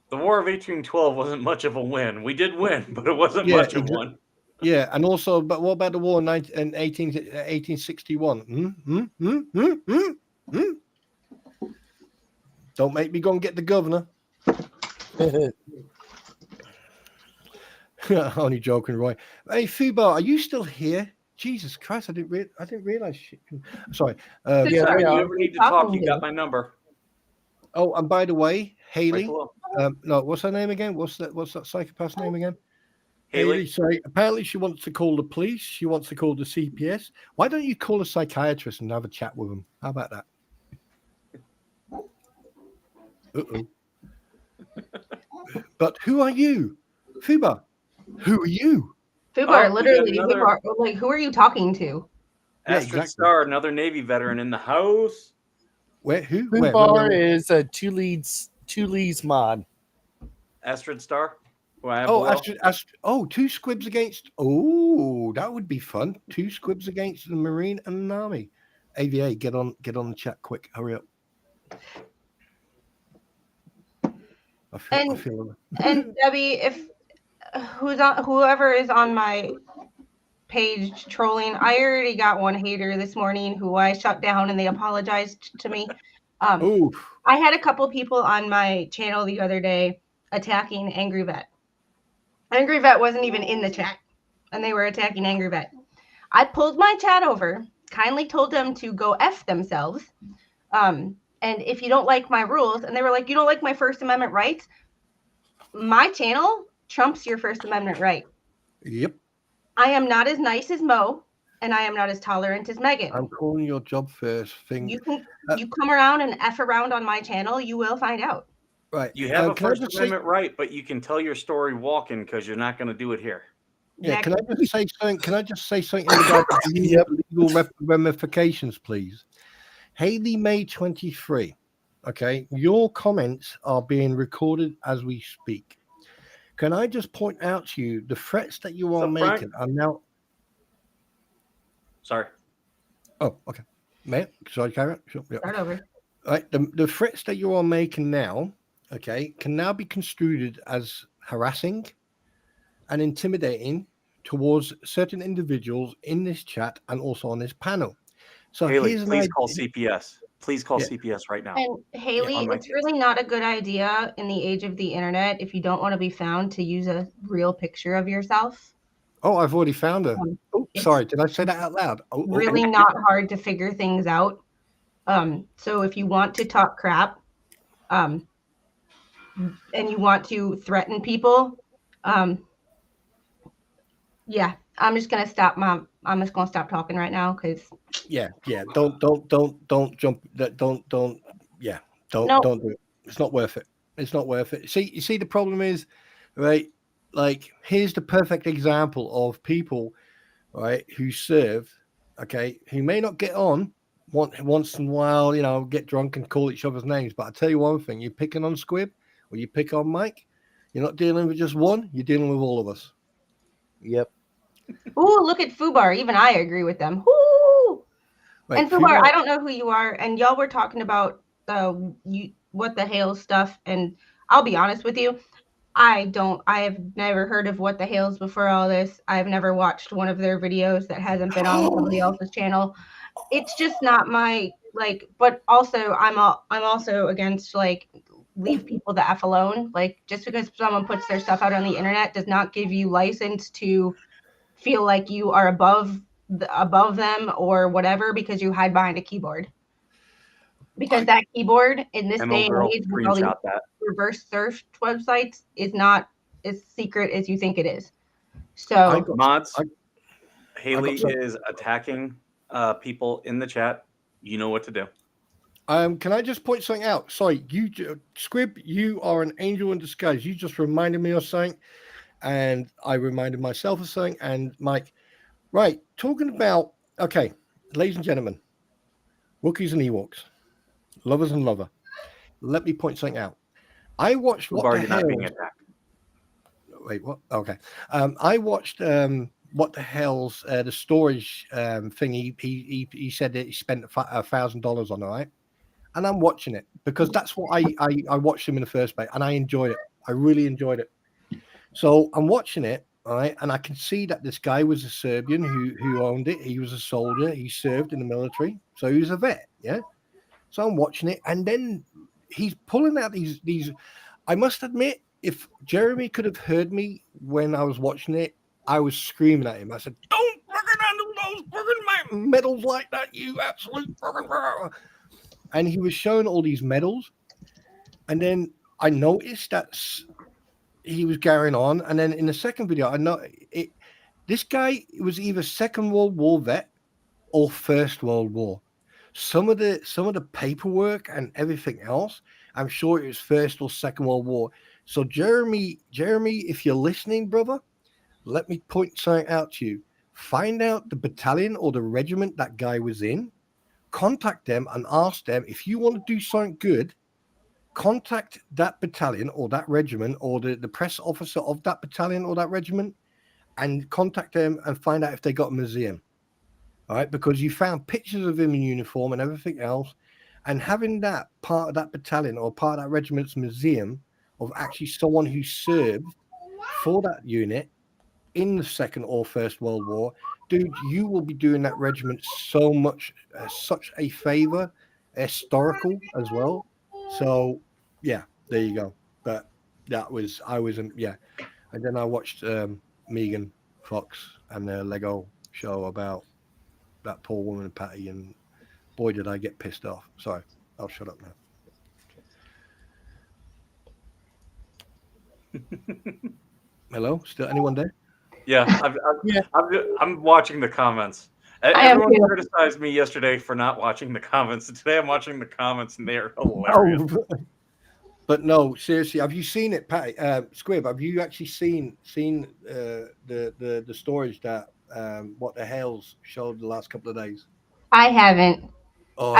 The War of 1812 wasn't much of a win. We did win, but it wasn't Yeah, much of one. Yeah, and also, but what about the war in 1861? Don't make me go and get the governor. Only joking, Roy. Hey, Fubar, are you still here? Jesus Christ, I didn't realize. Shit. Sorry. Yeah, If we you are. ever need to talk, you got my number. Oh, and by the way, Right Haley. below. No, what's her name again? What's that psychopath's name again? Haley. Sorry. Apparently, she wants to call the police. She wants to call the CPS. Why don't you call a psychiatrist and have a chat with them? How about that? Uh-oh. But who are you, Fuba? Who are you? Fubar, Oh, we literally, got another- Fubar, like, who are you talking to? Yeah, Astrid exactly. Star, another Navy veteran in the house. Where? Who? Where? Fubar is a two leads mod. Astrid Star. Who I have Oh, below. two squibs against. Oh, that would be fun. Two squibs against the Marine and the Army. AVA, get on the chat quick. Hurry up. I feel. And Debbie, if whoever is on my page trolling, I already got one hater this morning who I shut down, and they apologized to me. Oh, I had a couple people on my channel the other day attacking Angry Vet. Angry Vet wasn't even in the chat, and they were attacking Angry Vet. I pulled my chat over, kindly told them to go F themselves. And if you don't like my rules, and they were like, you don't like my First Amendment rights? My channel trumps your First Amendment right. yep. I am not as nice as Mo, and I am not as tolerant as Megan. I'm calling your job first thing. You come around and F around on my channel, you will find out. Right. You have a can I First just Amendment right, but you can tell your story walking because you're not going to do it here. Yeah, can I just say something? Can I just say something in regard to legal ramifications, please? Haley May 23. Okay, your comments are being recorded as we speak. Can I just point out to you the threats that you are So, Frank- making are now? Sorry. Oh, okay. Mate, sorry, Karen. Sure, yeah. Start over. Right, the threats that you are making now, okay, can now be construed as harassing and intimidating towards certain individuals in this chat and also on this panel. So Haley, here's an please idea. call CPS. Please call Yeah. CPS right now. And Haley, on my it's really not a good idea in the age of the internet, if you don't want to be found, to use a real picture of yourself. Oh, I've already found her. Oh, It's sorry, did I say that out loud? Oh, really not hard to figure things out. So if you want to talk crap, and you want to threaten people, yeah, I'm just gonna stop. I'm just gonna stop talking right now because yeah. Don't jump. Don't do it. It's not worth it. It's not worth it. You see, the problem is, right? Like, here's the perfect example of people, right, who serve, okay, who may not get on once in a while, get drunk and call each other's names. But I tell you one thing: you're picking on Squib or you pick on Mike, you're not dealing with just one. You're dealing with all of us. Yep. Ooh, look at Fubar. Even I agree with them. Ooh. Wait, And Fubar, Fubar- I don't know who you are, and y'all were talking about what the Hales stuff, and I'll be honest with you, I have never heard of What the Hales before all this. I've never watched one of their videos that hasn't been on somebody else's channel. It's just not my but also I'm also against leave people the F alone. Like, just because someone puts their stuff out on the internet does not give you license to feel like you are above them or whatever because you hide behind a keyboard. Because that keyboard in this And day and girl age with all these screenshot that. reverse search websites is not as secret as you think it is. I So got- Mods, I Haley got some- is attacking people in the chat. You know what to do. Can I just point something out? Sorry, Squib, you are an angel in disguise. You just reminded me of something, and I reminded myself of something. And Mike, right, talking about, okay, ladies and gentlemen, Wookiees and Ewoks, lovers and lover. Let me point something out. I watched Fubar, what the you're not hell. being attacked. Wait, what? Okay. I watched what the hell's the storage thing. He said that he spent $1,000 on it, right? And I'm watching it because that's what I watched him in the first place, and I enjoyed it. I really enjoyed it. So I'm watching it, all right, and I can see that this guy was a Serbian who owned it. He was a soldier. He served in the military, so he was a vet. Yeah. So I'm watching it, and then he's pulling out these. I must admit, if Jeremy could have heard me when I was watching it, I was screaming at him. I said, "Don't fucking handle those fucking medals like that, you absolute fucking." And he was showing all these medals, and then I noticed that he was carrying on. And then in the second video, I know it. This guy was either Second World War vet or First World War. Some of the paperwork and everything else, I'm sure it was First or Second World War. So Jeremy, if you're listening, brother, let me point something out to you. Find out the battalion or the regiment that guy was in. Contact them and ask them if you want to do something good. Contact that battalion or that regiment or the press officer of that battalion or that regiment, and contact them and find out if they got a museum. All right, because you found pictures of him in uniform and everything else, and having that part of that battalion or part of that regiment's museum of actually someone who served for that unit in the Second or First World War, dude, you will be doing that regiment so much, such a favor, historical as well. So, yeah, there you go. But yeah. And then I watched Megan Fox and the Lego show about that poor woman, Patty, and boy, did I get pissed off. Sorry, I'll shut up now. Hello, still anyone there? Yeah, I'm watching the comments. I am Everyone too. criticized me yesterday for not watching the comments. Today I'm watching the comments, and they are hilarious. Oh, but no, seriously, have you seen it, Patty? Squib, have you actually seen the storage that What the Hell's showed the last couple of days? I haven't. Oh,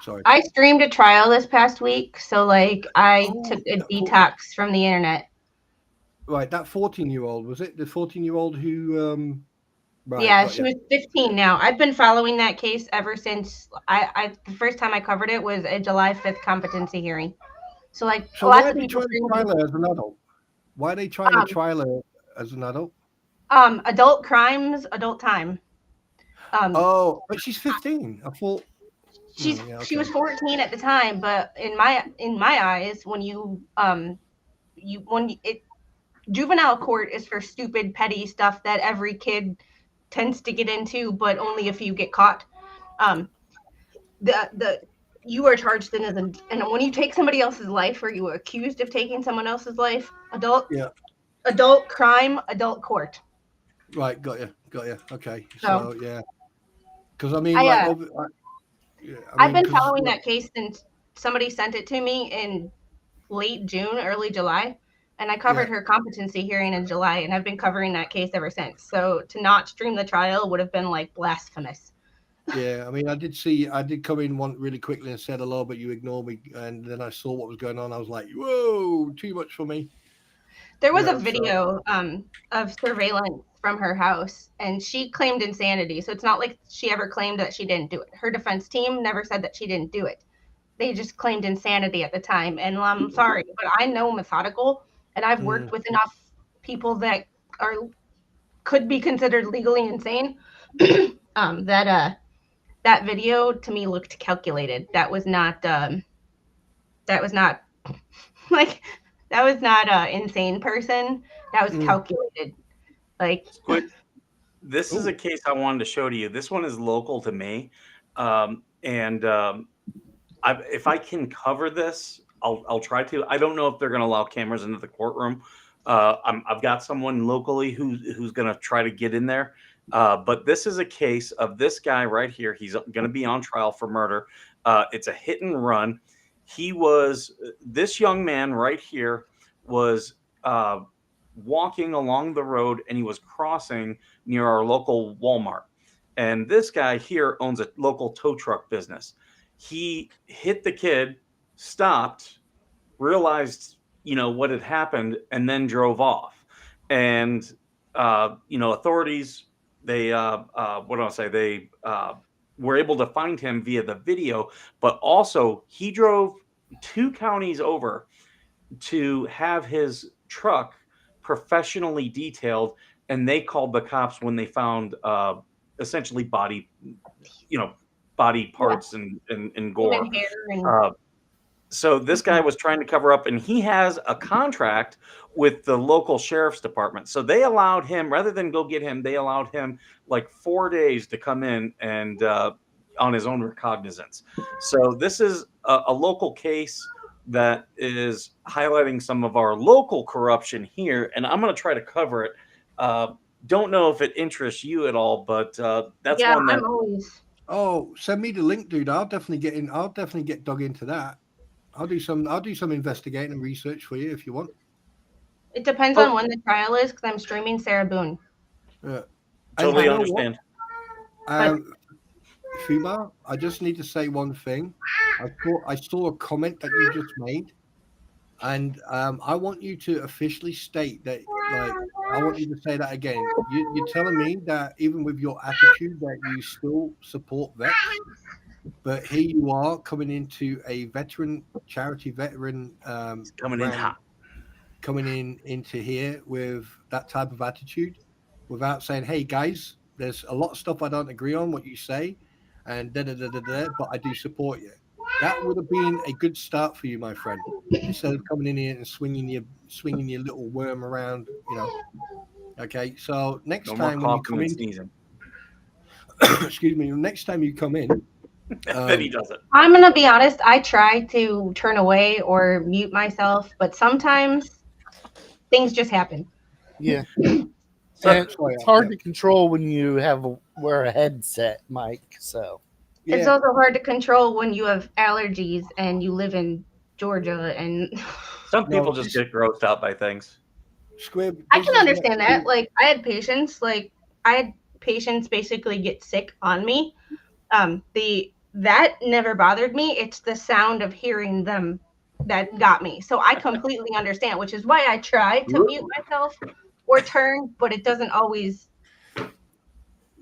sorry. I streamed a trial this past week, so I took a that detox from the internet. Right, that 14-year-old, was it the 14-year-old who? Right, Yeah, she was 15 now. I've been following that case ever since the first time I covered it was a July 5th competency hearing. So So lots why are of they people trying to trial her as an adult? Why are they trying to trial her as an adult? Adult crimes, adult time. Oh, but she's 15. I thought She was 14 at the time, but in my eyes, juvenile court is for stupid, petty stuff that every kid tends to get into, but only a few get caught. You are charged and when you take somebody else's life, or you are accused of taking someone else's life, adult crime, adult court. Right, got you. Okay, so yeah, because I mean, I've been following that case since somebody sent it to me in late June, early July, and I covered her competency hearing in July, and I've been covering that case ever since. So to not stream the trial would have been blasphemous. Yeah, I mean, I did come in one really quickly and said hello, but you ignored me, and then I saw what was going on. I was like, whoa, too much for me. There was Yeah, a video of surveillance from her house, and she claimed insanity. So it's not like she ever claimed that she didn't do it. Her defense team never said that she didn't do it. They just claimed insanity at the time. And I'm sorry, but I know methodical, and I've worked with enough people that are could be considered legally insane. That video to me looked calculated. That was not like that was not a insane person. That was calculated. Like Squid, this is a Ooh. case I wanted to show to you. This one is local to me, and if I can cover this, I'll try to. I don't know if they're going to allow cameras into the courtroom. I've got someone locally who's going to try to get in there. But this is a case of this guy right here. He's going to be on trial for murder. It's a hit and run. This young man right here was walking along the road, and he was crossing near our local Walmart. And this guy here owns a local tow truck business. He hit the kid, stopped, realized, what had happened, and then drove off. And, authorities, they, what do I say? They were able to find him via the video, but also he drove 2 counties over to have his truck professionally detailed, and they called the cops when they found essentially body parts and gore. human hair and Uh, so this guy was trying to cover up, and he has a contract with the local sheriff's department. So they allowed him, rather than go get him, they allowed him like 4 days to come in and on his own recognizance. So this is a local case that is highlighting some of our local corruption here, and I'm going to try to cover it. Don't know if it interests you at all, but that's yeah, one that I'm always. Oh, send me the link, dude. I'll definitely get in. I'll definitely get dug into that. I'll do some investigating and research for you if you want. It depends on when the trial is because I'm streaming Sarah Boone. And totally you know understand. what? Fuma, I just need to say one thing. I saw a comment that you just made, and I want you to officially state that. Like, I want you to say that again. You're telling me that even with your attitude, that you still support vets, but here you are coming into a charity veteran Coming in brand, hot. coming into here with that type of attitude, without saying, "Hey guys, there's a lot of stuff I don't agree on what you say, and but I do support you." That would have been a good start for you, my friend. Instead of coming in here and swinging your little worm around, Okay, so next No more time when you coughing come and in, sneezing. excuse me, next time you come in, Then he does it. I'm gonna be honest. I try to turn away or mute myself, but sometimes things just happen. Yeah. So, And sorry, it's hard yeah. to control when you wear a headset, Mike. So It's Yeah, also hard to control when you have allergies and you live in Georgia. And some no, people just get grossed out by things. Squib. I This can is understand that. Like I had patients basically get sick on me. That never bothered me. It's the sound of hearing them that got me. So I completely understand, which is why I try to mute myself or turn, but it doesn't always.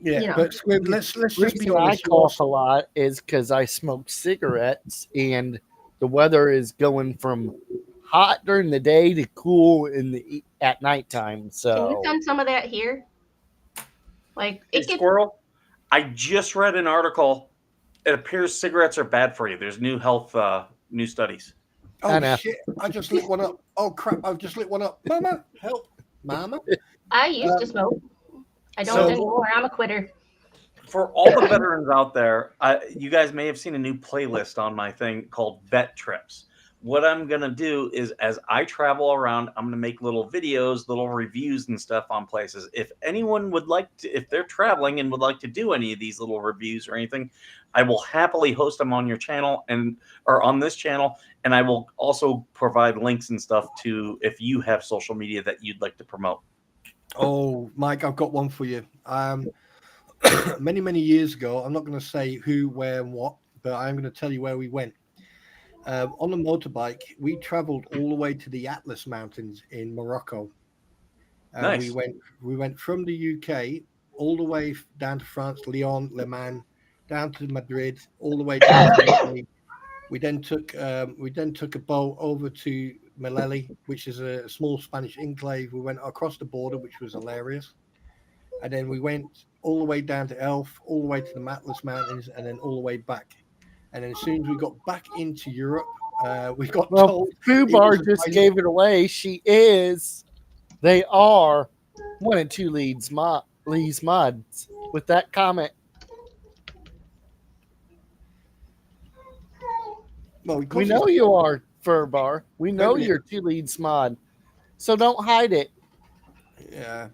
Yeah, but Squib, let's the just be reason I honest. cough a lot is because I smoke cigarettes, and the weather is going from hot during the day to cool at nighttime. Can you So send some of that here? Like Hey, it gets. Squirrel, I just read an article. It appears cigarettes are bad for you. There's new health, new studies. Oh know. shit! I just lit one up. Oh crap! I've just lit one up. Mama, help! Mama. I used to smoke. I don't So- anymore. I'm a quitter. For all the veterans out there, you guys may have seen a new playlist on my thing called Vet Trips. What I'm going to do is, as I travel around, I'm going to make little videos, little reviews and stuff on places. If anyone would like to, if they're traveling and would like to do any of these little reviews or anything, I will happily host them on your channel or on this channel. And I will also provide links and stuff to if you have social media that you'd like to promote. Oh, Mike, I've got one for you. many years ago. I'm not going to say who, where, and what, but I'm going to tell you where we went. On a motorbike, we traveled all the way to the Atlas Mountains in Morocco. And Nice. we went from the UK all the way down to France, Lyon, Le Mans, down to Madrid, all the way down to Italy. We then took a boat over to Meleli, which is a small Spanish enclave. We went across the border, which was hilarious. And then we went all the way down to Elf, all the way to the Atlas Mountains, and then all the way back. And then as soon as we got back into Europe, we got Well, told Fubar it was just gave it away. They are one and two Lee's mods with that comment. well, We know you are, Furbar. We know Wait a you're two Leads mod. So don't hide it. Yeah,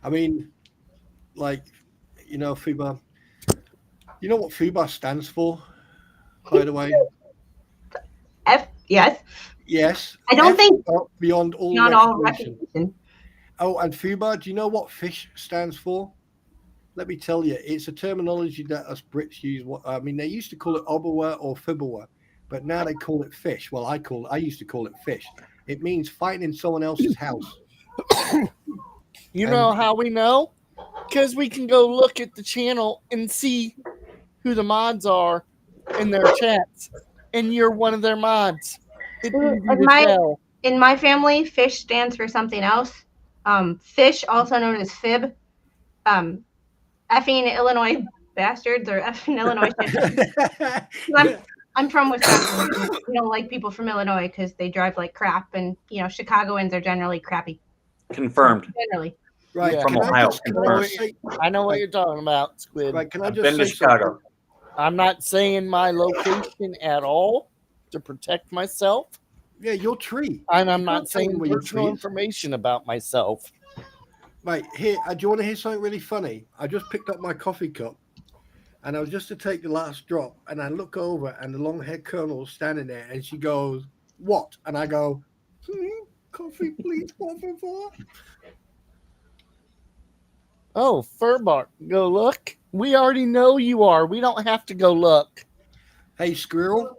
I mean, like, Fubar. You know what Fubar stands for, by the way? Yes. Yes. I don't F think beyond all not all recognition. recognition. Oh, and Fubar, do you know what fish stands for? Let me tell you, it's a terminology that us Brits use. I mean, they used to call it obawa or fibbawa, but now they call it fish. Well, I used to call it fish. It means fighting in someone else's house. You know how we know? Because we can go look at the channel and see who the mods are in their chats. And you're one of their mods. It's easy to tell. In my family, fish stands for something else. Fish, also known as fib. Effing Illinois bastards or effing Illinois shit. I'm from Wisconsin. We don't like people from Illinois because they drive like crap, and Chicagoans are generally crappy. Confirmed. Generally, Right. Yeah. From Ohio. I know what you're talking about, Squid. Right. Can I I've just been to say Chicago. something? I'm not saying my location at all to protect myself. Yeah, your tree. And I'm You not can't tell saying me where your personal tree is. information about myself. Right, here, do you want to hear something really funny? I just picked up my coffee cup and I was just to take the last drop and I look over and the long-haired colonel's standing there and she goes, "What?" And I go, "Coffee, please, por favor." Oh, Furbar, go look. We already know you are. We don't have to go look. Hey, Squirrel,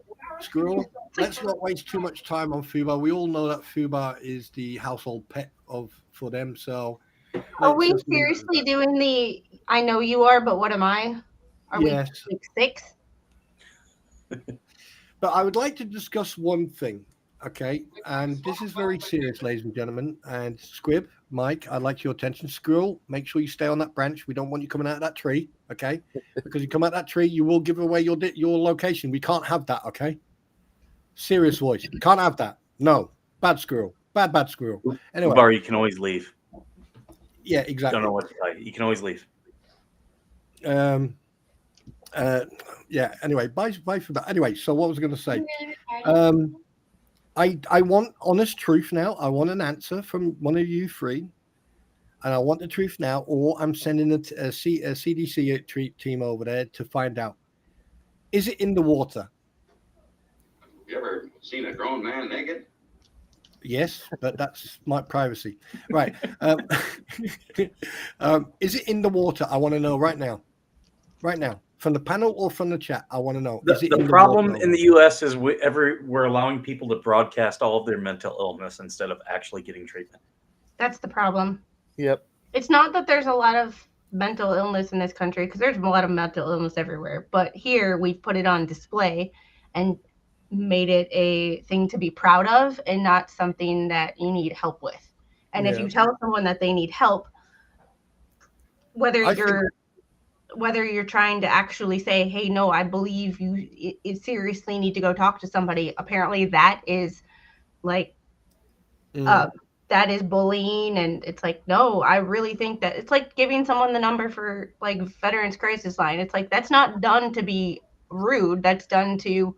let's not waste too much time on Fubar. We all know that Fubar is the household pet for them, so... are we let's just leave it at seriously that. doing the "I know you are, but what am I"? Are Yes. we like 6? But I would like to discuss one thing, okay? And this is very serious, ladies and gentlemen. And Squib, Mike, I'd like your attention. Squirrel, make sure you stay on that branch. We don't want you coming out of that tree, okay? Because you come out that tree, you will give away your location. We can't have that, okay? Serious voice. Can't have that. No. Bad squirrel. Bad squirrel. Anyway. Bar, you can always leave. Yeah, exactly. Don't know what to tell you. You can always leave. Yeah, anyway, bye for that. Anyway, so what was I going to say? I want honest truth now. I want an answer from one of you three, and I want the truth now, or I'm sending a CDC team over there to find out. Is it in the water? You ever seen a grown man naked? Yes, but that's my privacy. Right. Is it in the water? I want to know right now. Right now. From the panel or from the chat, I want to know. The problem in the U.S. is we're allowing people to broadcast all of their mental illness instead of actually getting treatment. That's the problem. Yep. It's not that there's a lot of mental illness in this country, because there's a lot of mental illness everywhere. But here we've put it on display and made it a thing to be proud of and not something that you need help with. And if you tell someone that they need help, whether you're trying to actually say, "Hey, no, I believe you seriously need to go talk to somebody," apparently that is like that is bullying. And it's like, no, I really think that it's like giving someone the number for like Veterans Crisis Line. It's like, that's not done to be rude. That's done to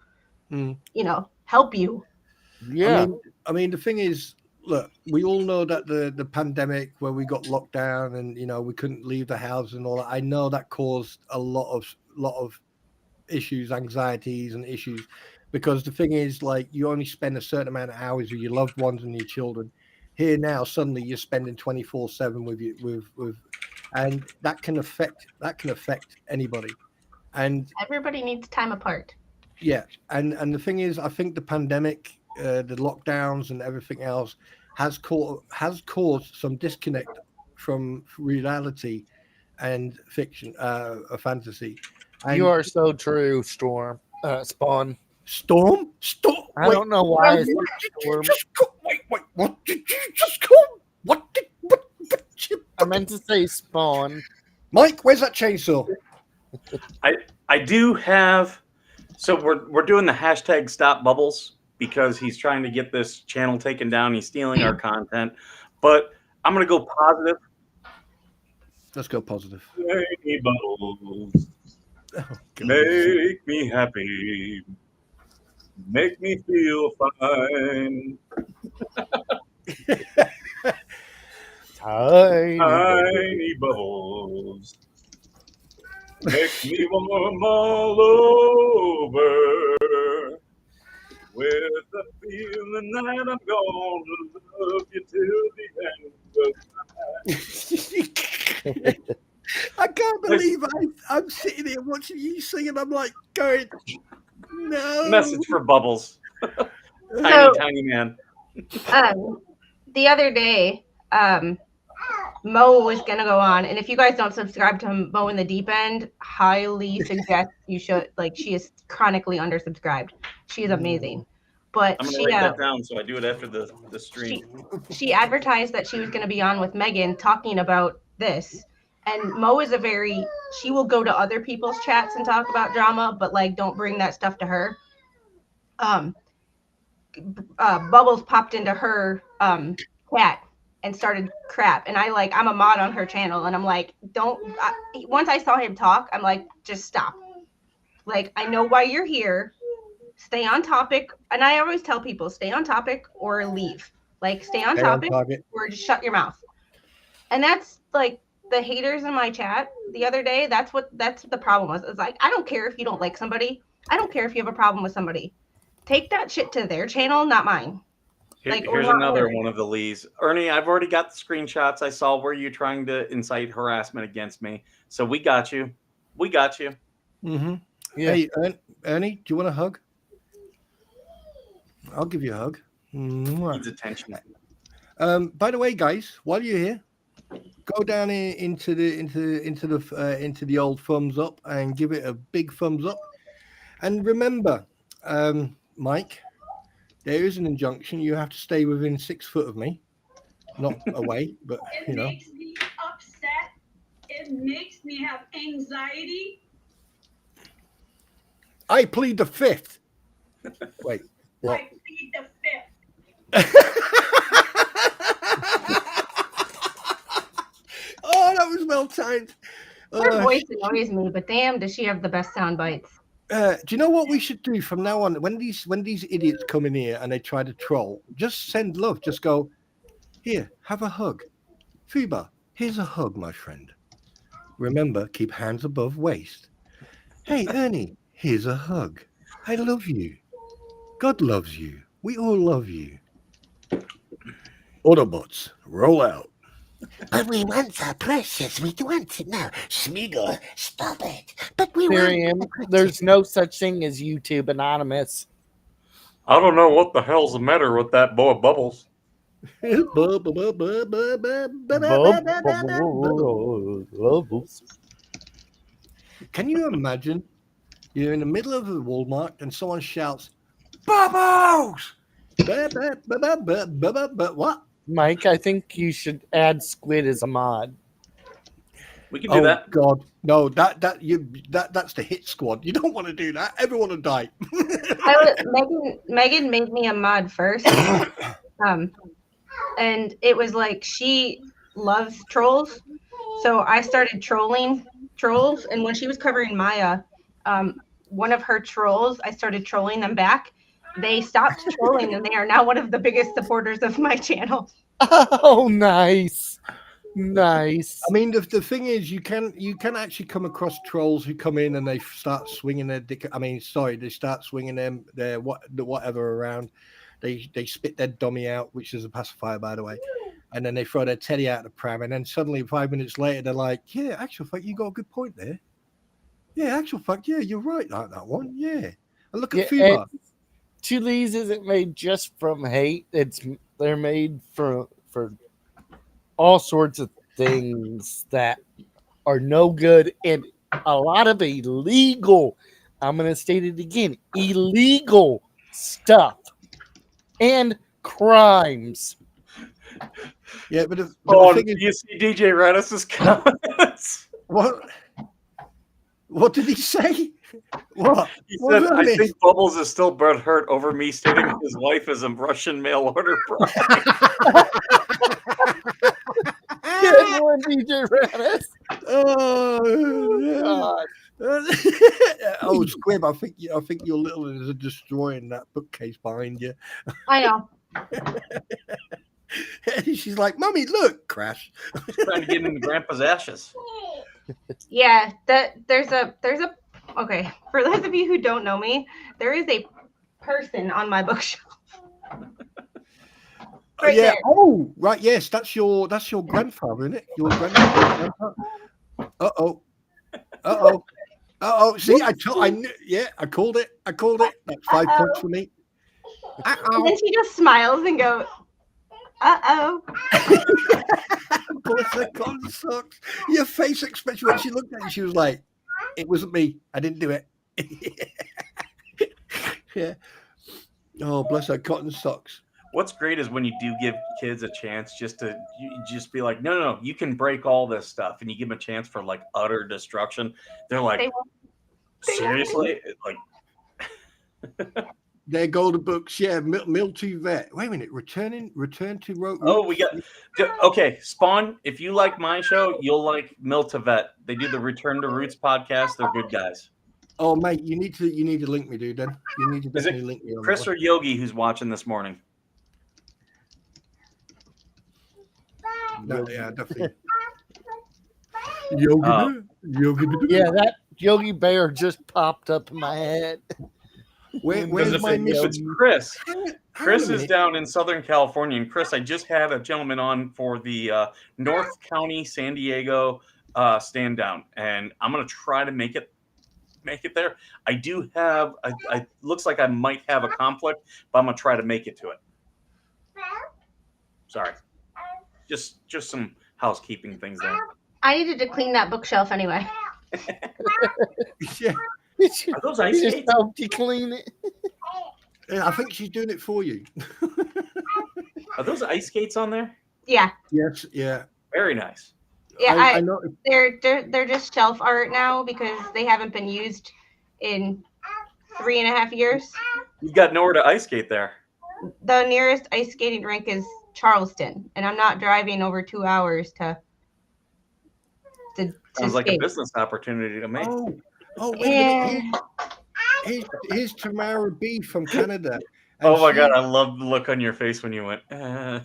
help you. Yeah. I mean, the thing is, look, we all know that the pandemic where we got locked down and we couldn't leave the house and all that. I know that caused a lot of issues, anxieties, and issues, because the thing is, like, you only spend a certain amount of hours with your loved ones and your children. Here now, suddenly you're spending 24/7 with and that can affect anybody. And Everybody needs time apart. yeah, and the thing is, I think the pandemic, the lockdowns, and everything else has caused some disconnect from reality and fiction, fantasy. And You are so true, Spawn. Storm. I Wait, don't know why it's what did you Storm. just call? Wait, what did you just call? What? I meant to say Spawn. Mike, where's that chainsaw? I do have. So we're doing the hashtag Stop Bubbles because he's trying to get this channel taken down. He's stealing our content, but I'm gonna go positive. Let's go positive. Make me bubbles, Oh, God. make me happy, make me feel fine. Tiny bubbles, make me warm all over. With the feeling that I'm gonna love you till the end of time. I can't believe I'm sitting here watching you sing, and I'm like going, no. Message for Bubbles. Tiny, So- tiny man. The other day, Mo was gonna go on, and if you guys don't subscribe to Mo in the Deep End, highly suggest you should. Like, she is chronically undersubscribed. She is amazing, but I'm gonna she write that down so I do it after the stream. she advertised that she was gonna be on with Megan talking about this. And Mo is she will go to other people's chats and talk about drama, but like don't bring that stuff to her. Bubbles popped into her chat and started crap, and I'm a mod on her channel, and I'm like, once I saw him talk, I'm like, just stop. Like, I know why you're here. Stay on topic, and I always tell people, stay on topic or leave. Like, stay on topic or just shut your mouth. And that's like the haters in my chat the other day. That's what the problem was. It's like, I don't care if you don't like somebody. I don't care if you have a problem with somebody. Take that shit to their channel, not mine. Here's another one of the Lees. Ernie, I've already got the screenshots. I saw where you're trying to incite harassment against me. So we got you. We got you. Mm-hmm. Yeah. Hey, Ernie, do you want a hug? I'll give you a hug. Needs attention. By the way, guys, while you're here, go down into the old thumbs up and give it a big thumbs up. And remember, Mike, there is an injunction. You have to stay within 6 foot of me, not away, but It you know. makes me upset. It makes me have anxiety. I plead the 5th. Wait. I plead the 5th. Oh, that was well timed. Her voice annoys me, but damn, does she have the best sound bites. Do you know what we should do from now on? When these idiots come in here and they try to troll, just send love. Just go, here, have a hug. Fuba, here's a hug, my friend. Remember, keep hands above waist. Hey, Ernie, here's a hug. I love you. God loves you. We all love you. Autobots, roll out. But we want our precious. We want it now. Smeagol, stop it. But we Miriam, want there's no such thing as YouTube Anonymous. I don't know what the hell's the matter with that boy Bubbles. Can you imagine? You're in the middle of a Walmart and someone shouts, Bubbles! What? Mike, I think you should add Squid as a mod. We can do that. God, no! That's the hit squad. You don't want to do that. Everyone will die. Megan made me a mod first, and it was like she loves trolls, so I started trolling trolls. And when she was covering Maya, one of her trolls, I started trolling them back. They stopped trolling, and they are now one of the biggest supporters of my channel. Oh, nice. Nice. I mean, the thing is, you can actually come across trolls who come in and they start swinging their dick. I mean, sorry, they start swinging their whatever around. They spit their dummy out, which is a pacifier, by the way. and then they throw their teddy out of the pram, and then suddenly 5 minutes later they're like, "Yeah, actual fact, you got a good point there. Yeah, actual fact, yeah, you're right like that one. Yeah." And look at Yeah, Fubar. Two Lees isn't made just from hate. They're made for all sorts of things that are no good and a lot of illegal. I'm gonna state it again: illegal stuff and crimes. Yeah, but the Oh, thing do is, you see DJ Radis's comments? what did he say? What? He What said, was "I this? think Bubbles is still butthurt over me stating his wife is a Russian mail order bride." Good one, DJ Radis. Oh, God. oh, Squib! I think your little ones are destroying that bookcase behind you. I know. She's like, "Mummy, look!" Crash. Trying to get into Grandpa's ashes. Yeah, there's a okay. For those of you who don't know me, there is a person on my bookshelf. Oh, yeah. There. Oh, right. Yes, that's your grandfather, isn't it? Your grandfather. Uh-oh. See, I knew. Yeah, I called it. That's 5 points for me. And then she just smiles and goes, "Uh-oh." Bless her cotton socks. Your face expression when she looked at you, she was like, "It wasn't me. I didn't do it." Yeah. Oh, bless her cotton socks. What's great is when you do give kids a chance just to just be like, no, you can break all this stuff, and you give them a chance for like utter destruction. They're like, They won't- seriously? Like, There go the books. Yeah, Mill to Vet. Wait a minute. Return to Rote. oh, we got okay. Spawn, if you like my show, you'll like Mill to Vet. They do the Return to Roots podcast. They're good guys. Oh, mate, you need to link me, dude. Then you need to Is it definitely link me. On Chris that or Yogi who's watching this morning? one. No, yeah, definitely. Yogi. Yeah, that Yogi Bear just popped up in my head. Where's If my it's Chris? Chris is down in Southern California, and Chris, I just had a gentleman on for the North County San Diego stand down, and I'm gonna try to make it there. I do have. I looks like I might have a conflict, but I'm gonna try to make it to it. Sorry, just some housekeeping things there. I needed to clean that bookshelf anyway. Yeah. Are those ice He just skates? helped you clean it. Yeah, I think she's doing it for you. Are those ice skates on there? Yeah. Yes, yeah. Very nice. Yeah, I know. they're just shelf art now because they haven't been used in 3.5 years. You've got nowhere to ice skate there. The nearest ice skating rink is Charleston, and I'm not driving over 2 hours to Sounds like a skate. business opportunity to me. Oh, wait a minute. Here's Tamara B from Canada. Oh my God, I love the look on your face when you went. Yeah.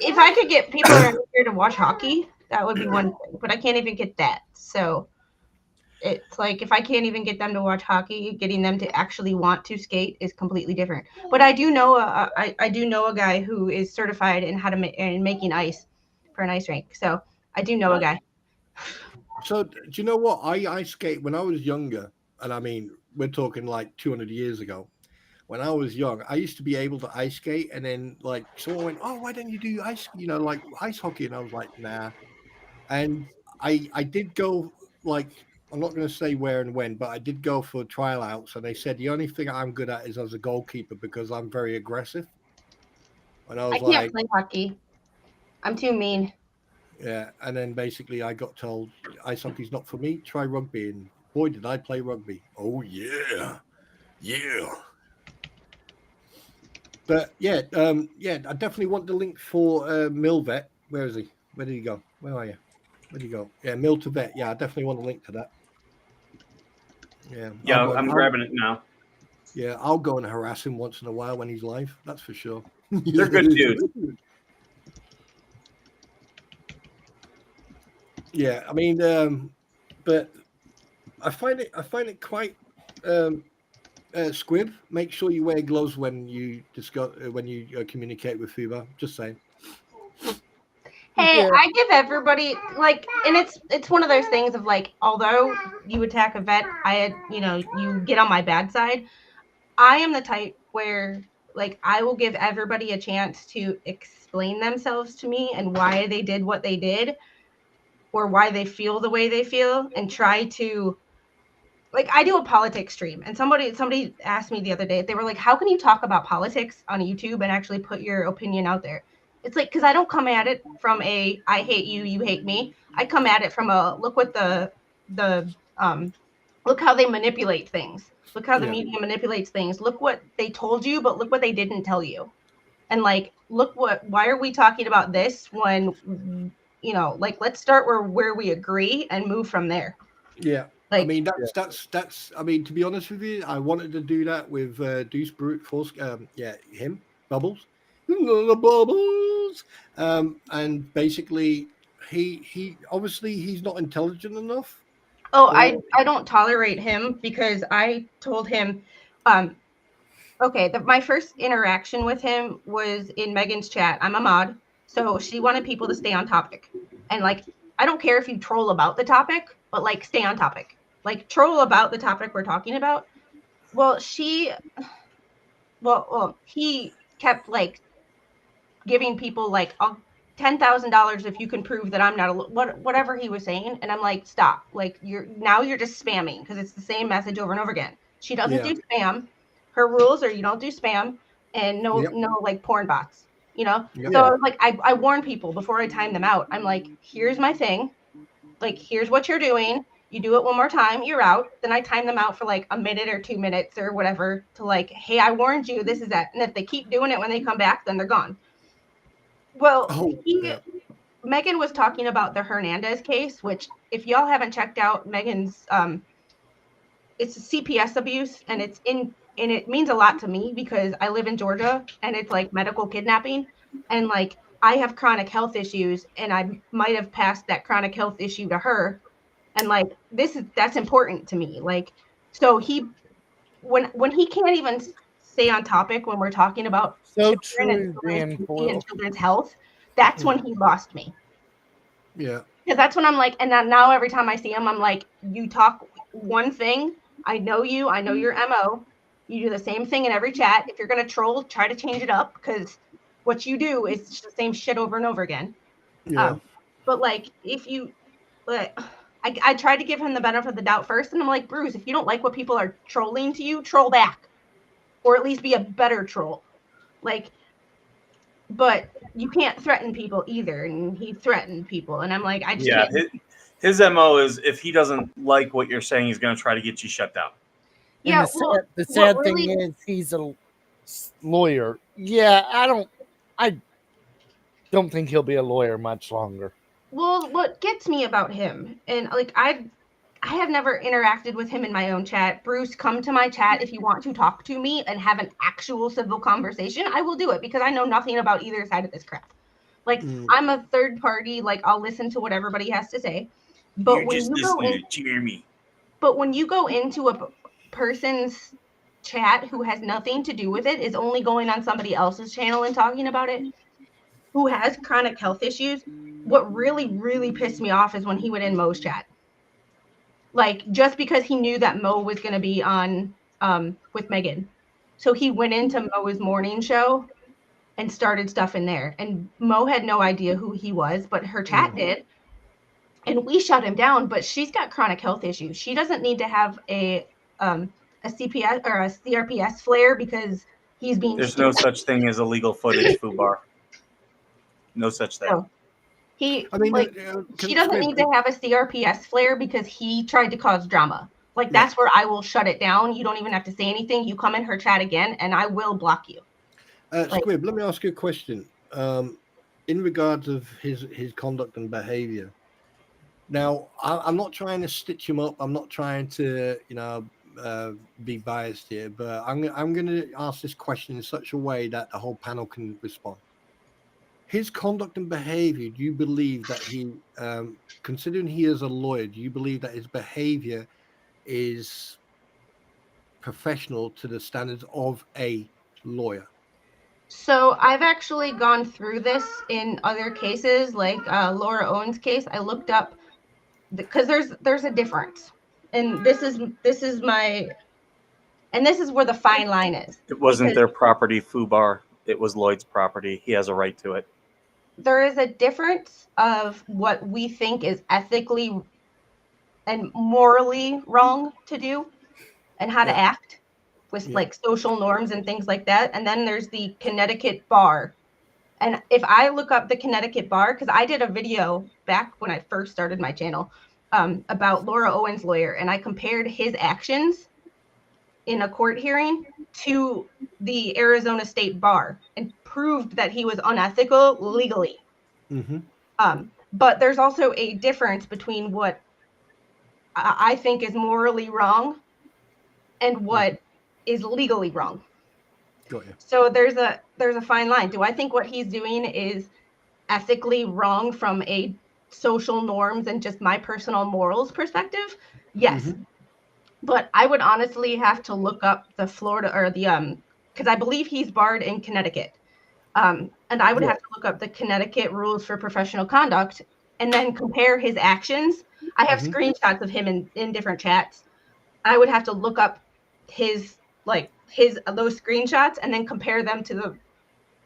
If I could get people around here to watch hockey, that would be one thing. But I can't even get that. So it's like if I can't even get them to watch hockey, getting them to actually want to skate is completely different. But I do know I do know a guy who is certified in how to in making ice for an ice rink. So I do know a guy. So do you know what? I ice skate when I was younger, and I mean we're talking like 200 years ago. When I was young, I used to be able to ice skate, and then like someone went, "Oh, why don't you do ice? Like ice hockey?" And I was like, "Nah." And I did go, like, I'm not going to say where and when, but I did go for trial outs, and they said the only thing I'm good at is as a goalkeeper because I'm very aggressive. And I was I can't like, play hockey. I'm too mean. yeah. And then basically I got told ice hockey's not for me. Try rugby, and boy, did I play rugby. Oh yeah. But yeah, I definitely want the link for Milvet. Where is he? Where did he go? Where are you? Where did he go? Yeah, Mill to Vet. Yeah, I definitely want a link to that. Yeah, I'm grabbing it now. Yeah, I'll go and harass him once in a while when he's live. That's for sure. They're good dudes. Yeah, I mean, but I find it quite Squib, make sure you wear gloves when you discuss when you communicate with Fuba. Just saying. Hey, Yeah. I give everybody like, and it's one of those things of like, although you attack a vet, you get on my bad side. I am the type where like I will give everybody a chance to explain themselves to me and why they did what they did or why they feel the way they feel and try to like I do a politics stream and somebody asked me the other day, they were like, how can you talk about politics on YouTube and actually put your opinion out there? It's like, because I don't come at it from a I hate you, you hate me. I come at it from a look what the look how they manipulate things. Look how the media manipulates things. Look what they told you, but look what they didn't tell you. And like, why are we talking about this when like let's start where we agree and move from there. Yeah. Like, I mean, that's. I mean, to be honest with you, I wanted to do that with Deuce Brute Force. Him Bubbles, Bubbles. And basically, he obviously he's not intelligent enough. oh, Or I don't tolerate him because I told him, okay, my first interaction with him was in Megan's chat. I'm a mod, so she wanted people to stay on topic, and like I don't care if you troll about the topic, but like stay on topic. Like troll about the topic we're talking about. Well, he kept like giving people like $10,000 if you can prove that I'm not whatever he was saying, and I'm like, stop! Like you're just spamming because it's the same message over and over again. She doesn't do spam. Her rules are you don't do spam and no like porn bots. So I was like, I warn people before I time them out. I'm like, here's my thing. Like here's what you're doing. You do it one more time, you're out. Then I time them out for like a minute or 2 minutes or whatever to like, hey, I warned you. This is that. And if they keep doing it when they come back, then they're gone. Well, Megan was talking about the Hernandez case, which if y'all haven't checked out Megan's, it's CPS abuse, and it means a lot to me because I live in Georgia and it's like medical kidnapping, and like I have chronic health issues, and I might have passed that chronic health issue to her, and like that's important to me. Like, so when he can't even stay on topic when we're talking about So children and true, children's Dan safety and Foyle. children's health, that's when he lost me. Yeah. Because that's when I'm like, and now every time I see him, I'm like, you talk one thing, I know you, I know your MO. You do the same thing in every chat. If you're gonna troll, try to change it up because what you do is just the same shit over and over again. Yeah. But like, I tried to give him the benefit of the doubt first, and I'm like, Bruce, if you don't like what people are trolling to you, troll back, or at least be a better troll. Like, but you can't threaten people either, and he threatened people, and I'm like, I just can't. His MO is if he doesn't like what you're saying, he's going to try to get you shut down. Yeah, And the sad thing is he's a lawyer. Yeah, I don't think he'll be a lawyer much longer. Well, what gets me about him, and like I have never interacted with him in my own chat. Bruce, come to my chat if you want to talk to me and have an actual civil conversation. I will do it because I know nothing about either side of this crap. Like I'm a third party. Like I'll listen to what everybody has to say. But You're just listening to Jeremy. But when you go into a person's chat who has nothing to do with it, is only going on somebody else's channel and talking about it, who has chronic health issues, what really, really pissed me off is when he went in Mo's chat. Like, just because he knew that Mo was going to be on with Megan. So he went into Mo's morning show and started stuff in there. And Mo had no idea who he was, but her chat did. And we shut him down, but she's got chronic health issues. She doesn't need to have a CPS or a CRPS flare because he's being There's stupid. no such thing as illegal footage, Fubar. No such thing. No. She doesn't need to have a CRPS flare because he tried to cause drama. Like that's where I will shut it down. You don't even have to say anything. You come in her chat again, and I will block you. Squib, let me ask you a question. In regards of his conduct and behavior. Now, I'm not trying to stitch him up. I'm not trying to, be biased here, but I'm going to ask this question in such a way that the whole panel can respond. His conduct and behavior, do you believe that he, considering he is a lawyer, do you believe that his behavior is professional to the standards of a lawyer? So I've actually gone through this in other cases, like Laura Owen's case. I looked up because there's a difference, and this is where the fine line is. It wasn't Because their property, Fubar. It was Lloyd's property. He has a right to it. there is a difference of what we think is ethically and morally wrong to do and how to act with like social norms and things like that. And then there's the Connecticut bar. And if I look up the Connecticut bar, because I did a video back when I first started my channel about Laura Owen's lawyer, and I compared his actions in a court hearing to the Arizona State Bar and proved that he was unethical legally. But there's also a difference between what I think is morally wrong and what is legally wrong. Got you. So there's a fine line. Do I think what he's doing is ethically wrong from a social norms and just my personal morals perspective? Yes. But I would honestly have to look up the Florida or the because I believe he's barred in Connecticut. And I would have to look up the Connecticut rules for professional conduct and then compare his actions. I have screenshots of him in different chats. I would have to look up his those screenshots and then compare them to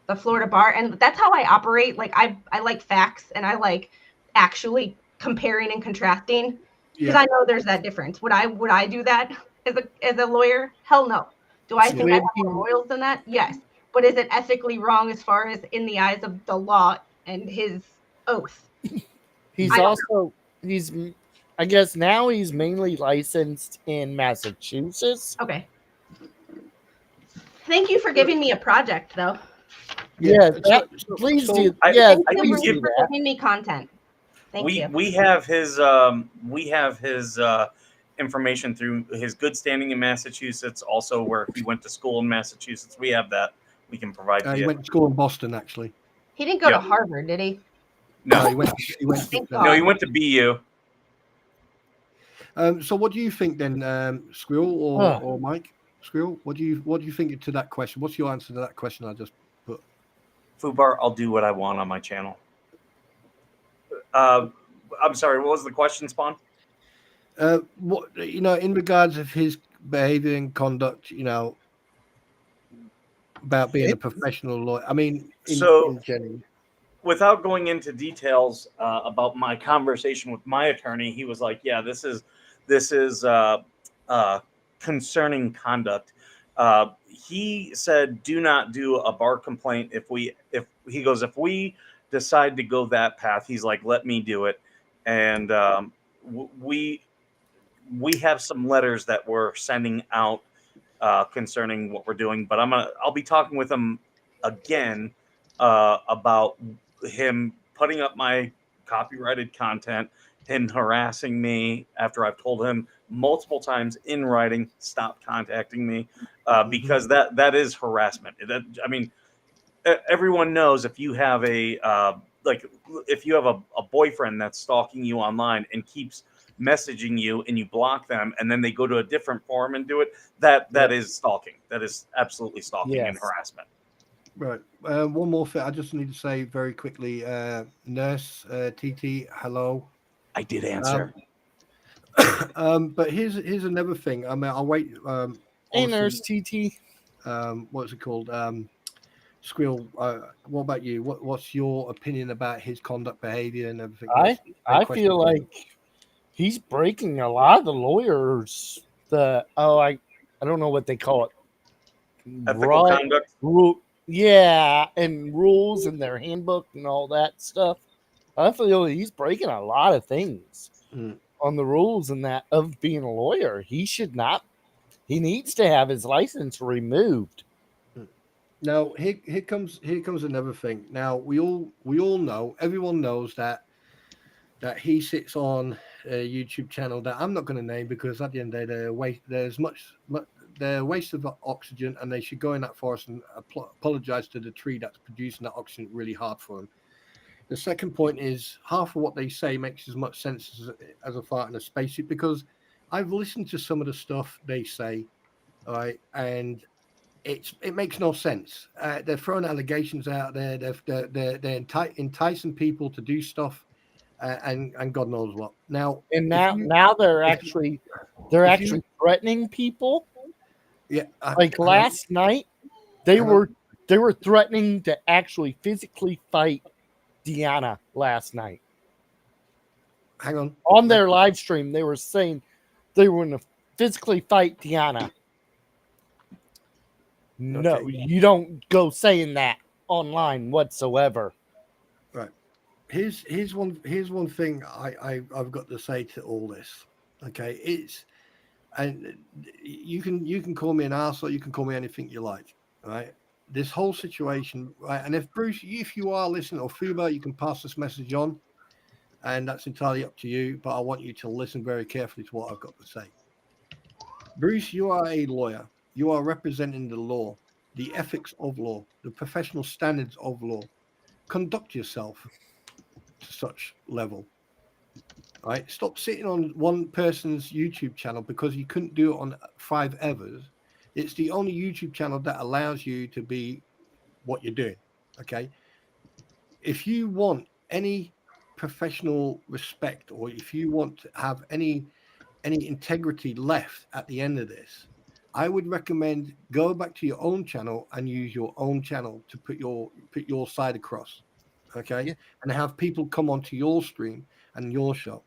the Florida bar. And that's how I operate. Like I like facts and I like actually comparing and contrasting because I know there's that difference. Would I do that as a lawyer? Hell no. Do I think I have more morals than that? Yes. But is it ethically wrong as far as in the eyes of the law and his oath? I guess now he's mainly licensed in Massachusetts. Okay. Thank you for giving me a project, though. Yeah, please do. Yeah, please do for giving me content. Thank you. We have his information through his good standing in Massachusetts, also where he went to school in Massachusetts. We have that. We can provide to you. He went to school in Boston, actually. He didn't go to Harvard, did he? No, he went he went to BU. So what do you think then, Squirrel or Mike? Squirrel, what do you think to that question? What's your answer to that question I just put? Fubar, I'll do what I want on my channel. I'm sorry, what was the question, Spawn? What in regards of his behavior and conduct, about being a professional lawyer. I mean, in general. Without going into details about my conversation with my attorney, he was like, "Yeah, this is concerning conduct." He said, "Do not do a bar complaint if we decide to go that path." He's like, "Let me do it," and we have some letters that we're sending out concerning what we're doing. But I'll be talking with him again about him putting up my copyrighted content, him harassing me after I've told him multiple times in writing, stop contacting me, because that is harassment. I mean, everyone knows if you have a boyfriend that's stalking you online and keeps messaging you and you block them and then they go to a different forum and do it, that is stalking. That is absolutely stalking and harassment. Right. One more thing I just need to say very quickly. Nurse TT, hello. I did answer. But here's another thing. I mean, I'll wait. Hey, Nurse TT. What's it called? Squill. What about you? What's your opinion about his conduct, behavior, and everything? I feel like he's breaking a lot of the lawyers. I don't know what they call it. Ethical conduct. Yeah, and rules in their handbook and all that stuff. I feel he's breaking a lot of things on the rules and that of being a lawyer. He should not. He needs to have his license removed. Now here comes another thing. Now we all know, everyone knows that he sits on a YouTube channel that I'm not going to name because at the end of the day they're a waste of oxygen, and they should go in that forest and apologize to the tree that's producing that oxygen really hard for them. The second point is half of what they say makes as much sense as a fart in a spacesuit, because I've listened to some of the stuff they say, all right, and it makes no sense. They're throwing allegations out there. They're enticing people to do stuff, and God knows what. Now, And if now they're if actually if you- threatening people. yeah, Like hang on, last night, they hang on. were threatening to actually physically fight Deanna last night. Hang on. On their live stream, they were saying they were going to physically fight Deanna. No, Okay. you don't go saying that online whatsoever. Right. Here's one thing I've got to say to all this. Okay, and you can call me an arsehole, you can call me anything you like. Right. This whole situation, right? And if Bruce, if you are listening, or Fuba, you can pass this message on, and that's entirely up to you. But I want you to listen very carefully to what I've got to say. Bruce, you are a lawyer. You are representing the law, the ethics of law, the professional standards of law. Conduct yourself to such level. Right? Stop sitting on one person's YouTube channel because you couldn't do it on 5 others. It's the only YouTube channel that allows you to be what you're doing. Okay. If you want any professional respect, or if you want to have any integrity left at the end of this, I would recommend go back to your own channel and use your own channel to put your side across. Okay. Yeah. And have people come onto your stream and your show.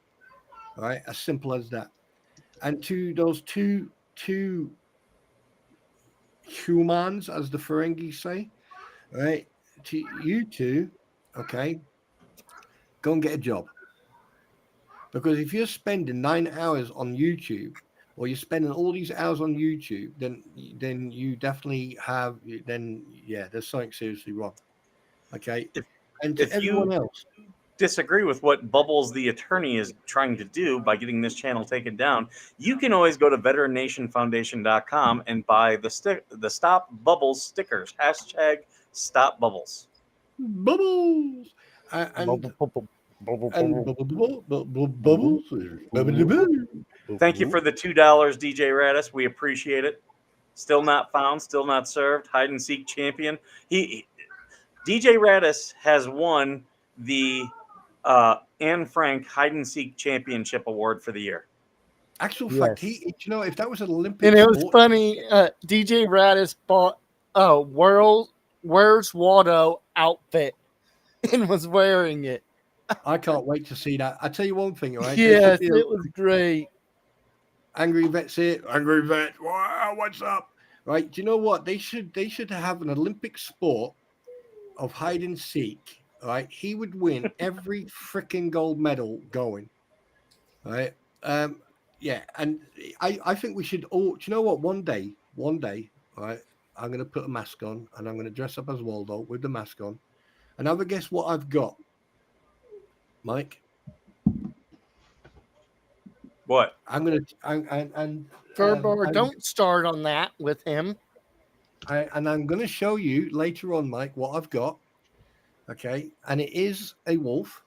All right, as simple as that. And to those two humans, as the Ferengi say, all right, to you two, okay, go and get a job. Because if you're spending 9 hours on YouTube, or you're spending all these hours on YouTube, then you definitely have, then yeah, there's something seriously wrong. Okay. And to If everyone you else, disagree with what Bubbles the attorney is trying to do by getting this channel taken down, you can always go to veterannationfoundation.com and buy the Stop Bubbles stickers. Hashtag Stop Bubbles. bubbles, and bubbles. Thank you for the $2, DJ Radis. We appreciate it. Still not found, still not served. Hide and seek champion. DJ Radis has won the Anne Frank Hide and Seek Championship Award for the year. Actual fact, Yes. if that was an Olympic And it was sport, funny. DJ Radis bought a Where's Waldo outfit and was wearing it. I can't wait to see that. I tell you one thing, right? Yes, it was great. Angry Vet's here. Angry Vet, wow, what's up? Right? Do you know what? They should have an Olympic sport of hide and seek. Right? He would win every freaking gold medal going. Right? Yeah, and I think we should all. Do you know what? One day, right? I'm going to put a mask on and I'm going to dress up as Waldo with the mask on, and have a guess what I've got, Mike. What? I'm going to and Furbar, don't start on that with him. and I'm going to show you later on, Mike, what I've got. Okay, and it is a wolf,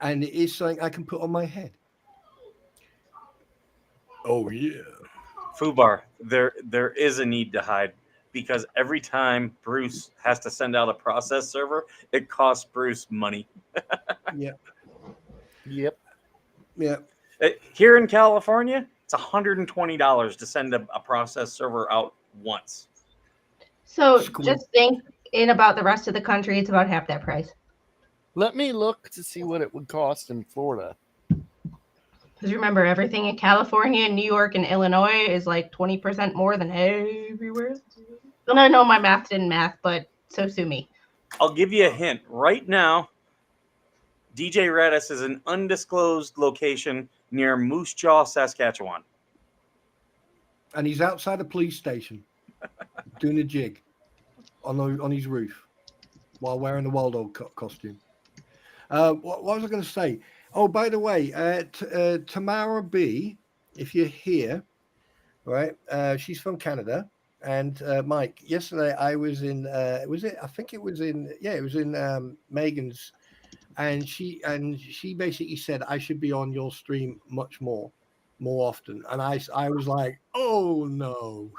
and it is something I can put on my head. Oh yeah. Fubar, there is a need to hide, because every time Bruce has to send out a process server, it costs Bruce money. Yeah. Yep. Yeah. Here in California, it's $120 to send a process server out once. So Squid. just think in about the rest of the country, it's about half that price. Let me look to see what it would cost in Florida. Because remember, everything in California, New York, and Illinois is like 20% more than everywhere. And I know my math didn't math, but so sue me. I'll give you a hint. Right now, DJ Radis is an undisclosed location near Moose Jaw, Saskatchewan. And he's outside a police station doing a jig on his roof while wearing the Waldo costume. What was I going to say? Oh, by the way, Tamara B, if you're here, right? She's from Canada. And Mike, yesterday I was in. Was it? I think it was in. Yeah, it was in Megan's, and she basically said I should be on your stream much more. more often. And I was like, oh no.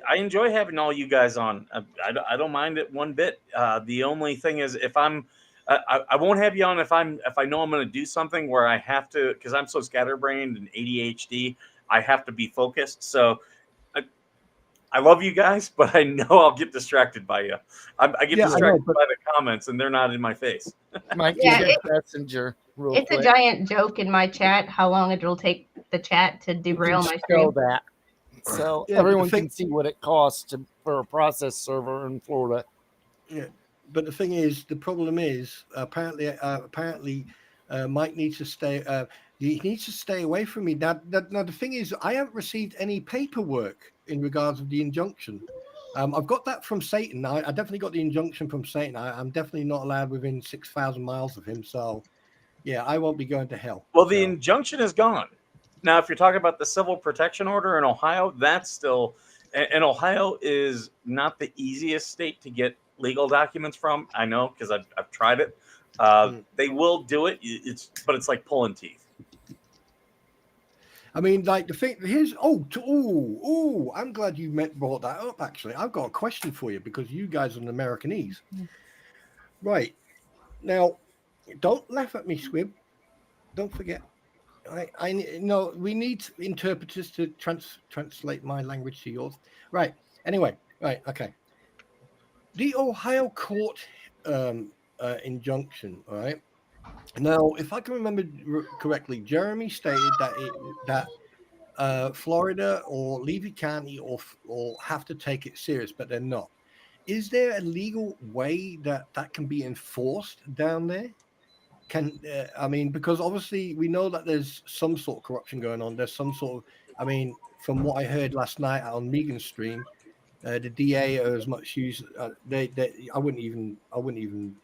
I enjoy having all you guys on. I don't mind it one bit. The only thing is if I won't have you on if I know I'm going to do something where I have to, because I'm so scatterbrained and ADHD, I have to be focused. So I love you guys, but I know I'll get distracted by you. I get Yeah, I know, distracted but by the comments, and they're not in my face. Mike, Yeah, check Messenger real It's quick. a giant joke in my chat how long it'll take the chat to You derail can my show stream. that so Yeah, but the everyone thing- can see what it costs for a process server in Florida. yeah, but the thing is, the problem is apparently Mike needs to stay. He needs to stay away from me. Now, the thing is, I haven't received any paperwork in regards of the injunction. I've got that from Satan. I definitely got the injunction from Satan. I'm definitely not allowed within 6,000 miles of him. So, yeah, I won't be going to hell. Well, the So, injunction is gone. Now, if you're talking about the civil protection order in Ohio, that's still, and Ohio is not the easiest state to get legal documents from. I know because I've tried it. They will do it. But it's like pulling teeth. I mean, like the thing here's I'm glad you brought that up. Actually, I've got a question for you because you guys are an Americanese, right? Now, don't laugh at me, Squib. Don't forget. I know we need interpreters to translate my language to yours. Right. Anyway, right. Okay. The Ohio court injunction. All right. Now, if I can remember correctly, Jeremy stated that Florida or Levy County or have to take it serious, but they're not. Is there a legal way that can be enforced down there? I mean, because obviously we know that there's some sort of corruption going on. There's some sort of, I mean, from what I heard last night on Megan's stream, the DA are as much use. I wouldn't even,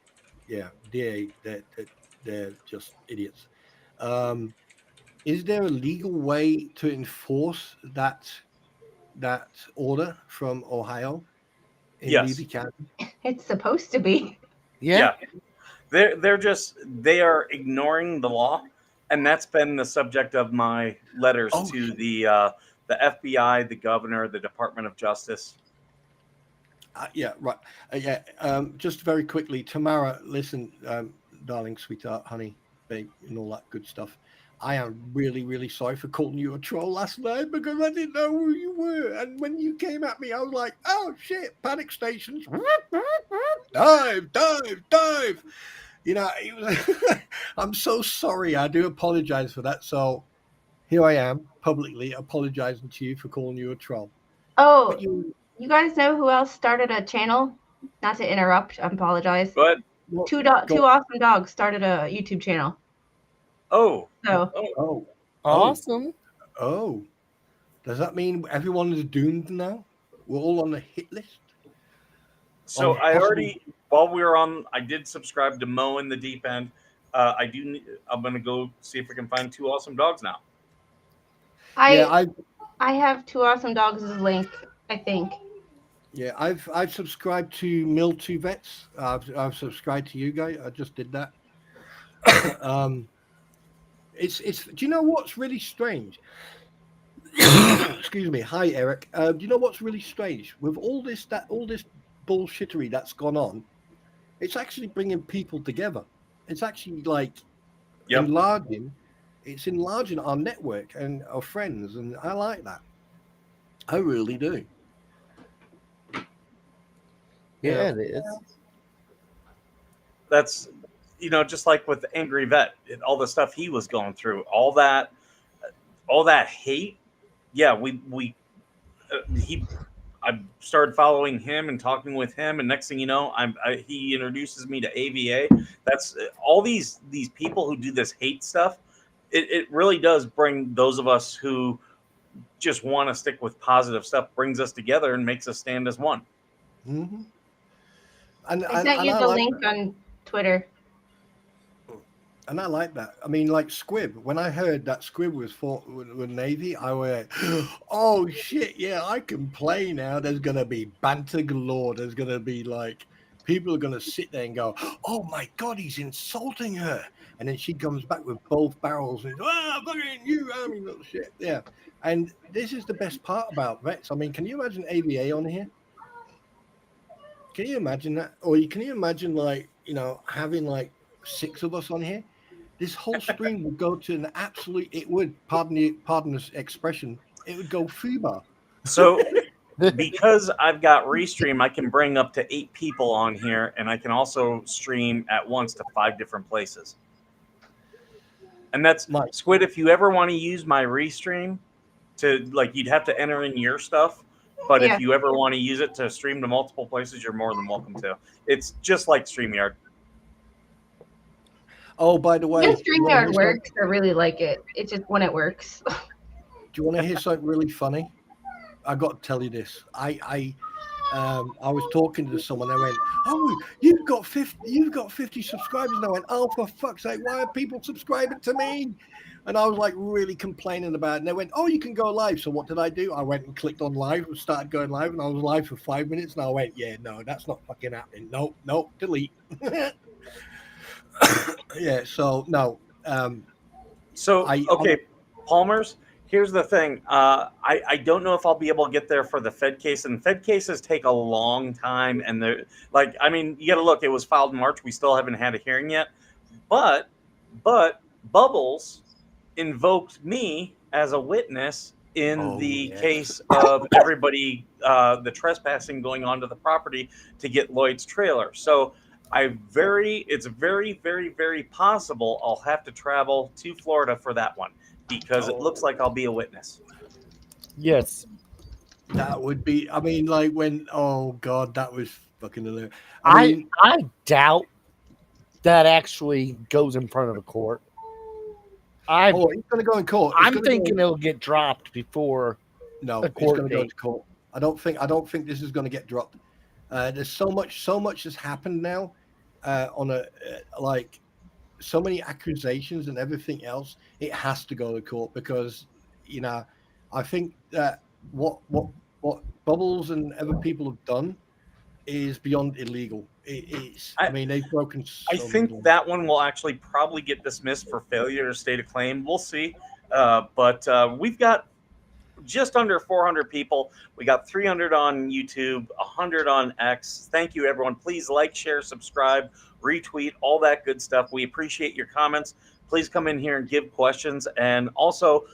yeah, DA, they're just idiots. Is there a legal way to enforce that order from Ohio in Yes. Levy County? It's supposed to be. Yeah. They are ignoring the law, and that's been the subject of my letters to the FBI, the governor, the Department of Justice. Yeah, right. Just very quickly, Tamara, listen, darling, sweetheart, honey, babe, and all that good stuff. I am really, really sorry for calling you a troll last night because I didn't know who you were. And when you came at me, I was like, oh shit, panic stations. Dive, dive, dive. You know, I'm so sorry. I do apologize for that. So here I am publicly apologizing to you for calling you a troll. Oh, But you guys know who else started a channel? Not to interrupt, I apologize. But Two awesome dogs started a YouTube channel. oh, So Awesome. Oh, does that mean everyone is doomed now? We're all on the hit list? so Oh, I possible- already, while we were on, I did subscribe to Mo in the Deep End. I'm gonna go see if I can find two awesome dogs now. I have Two Awesome Dogs' link, I think. Yeah, I've subscribed to Mill Two Vets. I've subscribed to you guys. I just did that. It's. Do you know what's really strange? Excuse me. Hi, Eric. Do you know what's really strange with all this bullshittery that's gone on? It's actually bringing people together. It's actually like enlarging. It's enlarging our network and our friends, and I like that. I really do. Yeah, it is. That's, just like with the Angry Vet, all the stuff he was going through, all that hate. Yeah, I started following him and talking with him, and next thing you know, he introduces me to AVA. That's all these people who do this hate stuff. It really does bring those of us who just want to stick with positive stuff, brings us together and makes us stand as one. Mm-hmm. I sent you the link on Twitter. And I like that. I mean, like Squib. When I heard that Squib was with Navy, I went, "Oh shit, yeah, I can play now." There's gonna be banter galore. There's gonna be like people are going to sit there and go, "Oh my God, he's insulting her," and then she comes back with both barrels and, fucking you, I mean, little shit, yeah. And this is the best part about vets. I mean, can you imagine AVA on here? Can you imagine that? Or can you imagine, like, having like 6 of us on here? This whole stream would go to an absolute. It would, pardon this expression, it would go FUBAR. So because I've got Restream, I can bring up to 8 people on here, and I can also stream at once to 5 different places. And that's Squid. If you ever want to use my Restream to, like, you'd have to enter in your stuff. But if you ever want to use it to stream to multiple places, you're more than welcome to. It's just like StreamYard. Oh, by the way, StreamYard works. I really like it. It's just when it works. Do you want to hear something really funny? I got to tell you this. I was talking to someone. They went, "Oh, you've got 50 subscribers." And I went, "Oh, for fuck's sake, why are people subscribing to me?" And I was like really complaining about it. And they went, "Oh, you can go live." So what did I do? I went and clicked on live and started going live. And I was live for 5 minutes. And I went, "Yeah, no, that's not fucking happening. Nope, delete." Yeah, so no. Okay, Palmer's. Here's the thing. I don't know if I'll be able to get there for the Fed case, and Fed cases take a long time. And they're like, I mean, you got to look. It was filed in March. We still haven't had a hearing yet. But Bubbles invoked me as a witness in the case of everybody, the trespassing going onto the property to get Lloyd's trailer. So it's very, very, very possible I'll have to travel to Florida for that one, because it looks like I'll be a witness. Yes. That would be, I mean, like when, oh God, that was fucking hilarious. I doubt that actually goes in front of a court. It's going to go in court. I'm thinking it'll get dropped before. No, it's going to go to court. I don't think this is going to get dropped. There's so much has happened now, on so many accusations and everything else. It has to go to court because, I think that what Bubbles and other people have done is beyond illegal. I mean, they've broken. I think that one will actually probably get dismissed for failure to state a claim. We'll see. But we've got just under 400 people. We got 300 on YouTube, 100 on X. Thank you, everyone. Please like, share, subscribe, retweet, all that good stuff. We appreciate your comments. Please come in here and give questions. And also,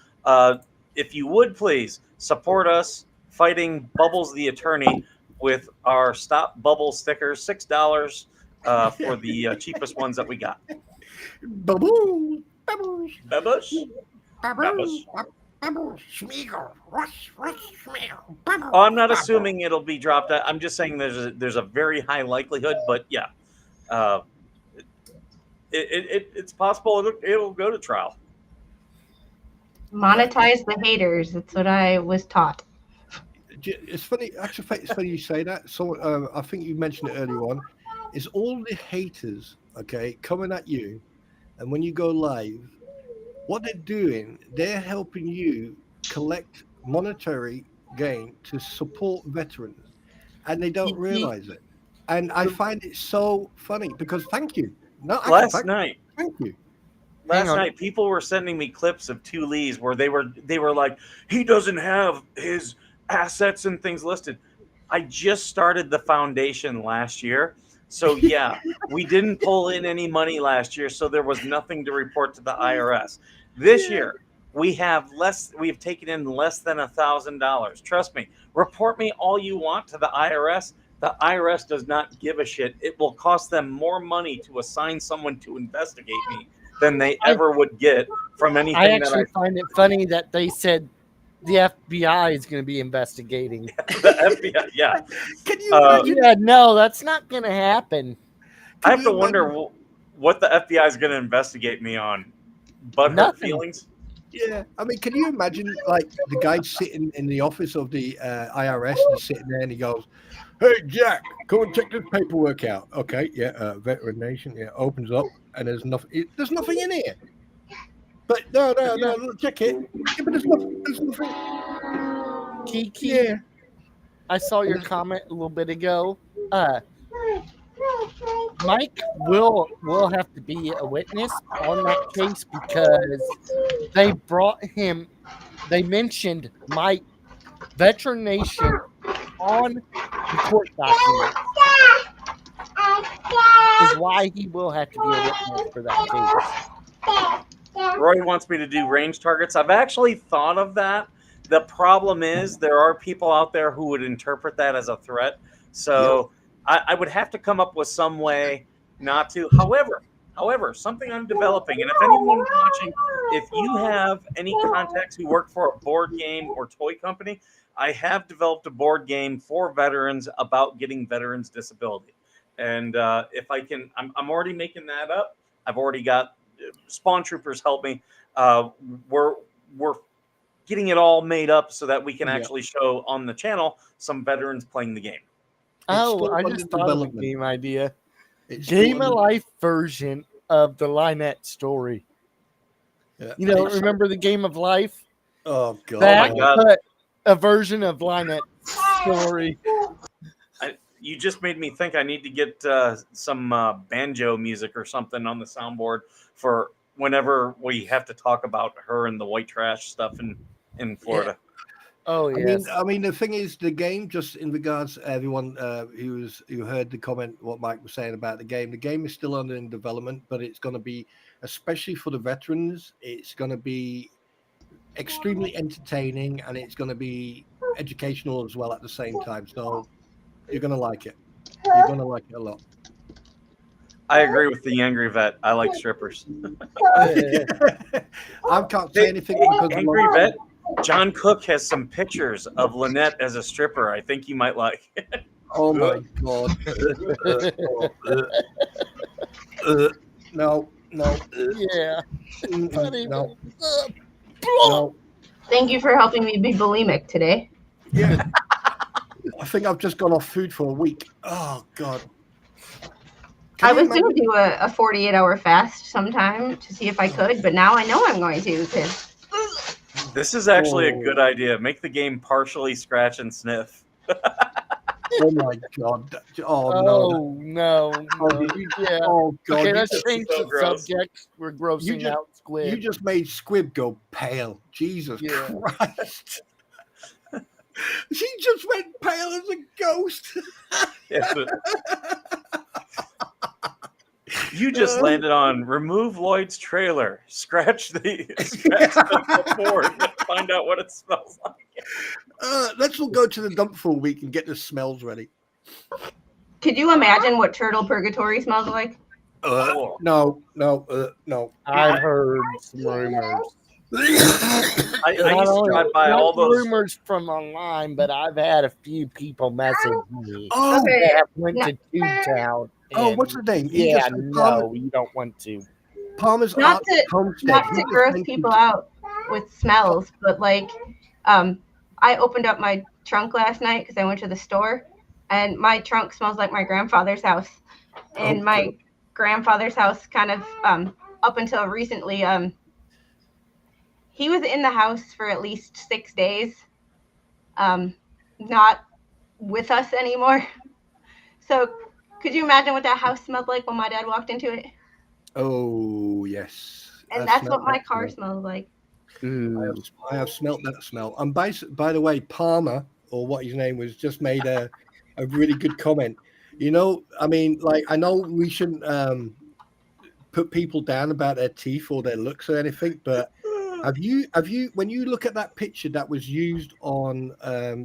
if you would please support us fighting Bubbles the Attorney with our Stop Bubbles stickers, $6 for the cheapest ones that we got. Bubbles. Oh, I'm not assuming it'll be dropped. I'm just saying there's a very high likelihood, but yeah, it's possible it'll go to trial. Monetize the haters. That's what I was taught. It's funny. Actually, it's funny you say that. So I think you mentioned it earlier on. Is all the haters, coming at you, and when you go live, what they're doing, they're helping you collect monetary gain to support veterans, and they don't realize it. And I find it so funny because thank you. Last night, people were sending me clips of two Lees where they were like, he doesn't have his assets and things listed. I just started the foundation last year. So yeah, we didn't pull in any money last year, so there was nothing to report to the IRS. This year, we have taken in less than $1,000. Trust me, report me all you want to the IRS. The IRS does not give a shit. It will cost them more money to assign someone to investigate me than they ever would get from anything. I actually find it funny that they said the FBI is going to be investigating. The FBI, yeah. Can you imagine? Yeah, no, that's not going to happen. I have to wonder what the FBI is going to investigate me on. Butthurt feelings? Yeah. I mean, can you imagine, like, the guy sitting in the office of the IRS, and he's sitting there and he goes, "Hey, Jack, come and check this paperwork out." Okay, yeah, veteran nation, yeah, opens up, and there's nothing in here. But no, check it. Yeah, but there's nothing. Kiki, I saw your comment a little bit ago. Mike will have to be a witness on that case because they brought him. They mentioned Mike Veteran Nation on the court document is why he will have to be a witness for that case. Roy wants me to do range targets. I've actually thought of that. The problem is there are people out there who would interpret that as a threat. So I would have to come up with some way not to. However, something I'm developing, and if anyone watching, if you have any contacts who work for a board game or toy company, I have developed a board game for veterans about getting veterans disability. And if I can, I'm already making that up. I've already got Spawn Troopers help me. We're getting it all made up so that we can actually show on the channel some veterans playing the game. Oh, I just thought of a game idea. Game of Life version of the Lynette story. Yeah. You know, remember the Game of Life? Oh God! That, but a version of Lynette story. You just made me think I need to get some banjo music or something on the soundboard for whenever we have to talk about her and the white trash stuff in Florida. Yeah. Oh yes. I mean, the thing is, the game. Just in regards to everyone who heard the comment, what Mike was saying about the game. The game is still under in development, but it's going to be, especially for the veterans, it's going to be extremely entertaining, and it's going to be educational as well at the same time. So you're going to like it. You're going to like it a lot. I agree with the angry vet. I like strippers. I can't say anything because angry vet. John Cook has some pictures of Lynette as a stripper. I think you might like. Oh my God! No. Yeah. No. No. Thank you for helping me be bulimic today. Yeah. I think I've just gone off food for a week. Oh God. I was going to do a 48-hour fast sometime to see if I could, but now I know I'm going to because. This is actually a good idea. Make the game partially scratch and sniff. Oh my God! Oh no! Yeah. Oh God! Okay, let's change the subject. We're grossing out Squid. You just made Squib go pale. Jesus Christ! She just went pale as a ghost. You just landed on remove Lloyd's trailer. Scratch the board and find out what it smells like. Let's all go to the dump for a week and get the smells ready. Could you imagine what turtle purgatory smells like? No. I've heard some rumors. I used to drive by all those rumors from online, but I've had a few people message me. Oh, that went to Town. Oh, what's the name? Yeah, no, you don't want to. Palmer's not to gross people out with smells, but like, I opened up my trunk last night because I went to the store, and my trunk smells like my grandfather's house. And my grandfather's house kind of, up until recently, he was in the house for at least 6 days, not with us anymore. So could you imagine what that house smelled like when my dad walked into it? Oh, yes. And that's what my car smells like. I have smelt that smell. And by the way, Palmer, or what his name was, just made a really good comment. You know, I mean, like, I know we shouldn't put people down about their teeth or their looks or anything, but have you when you look at that picture that was used on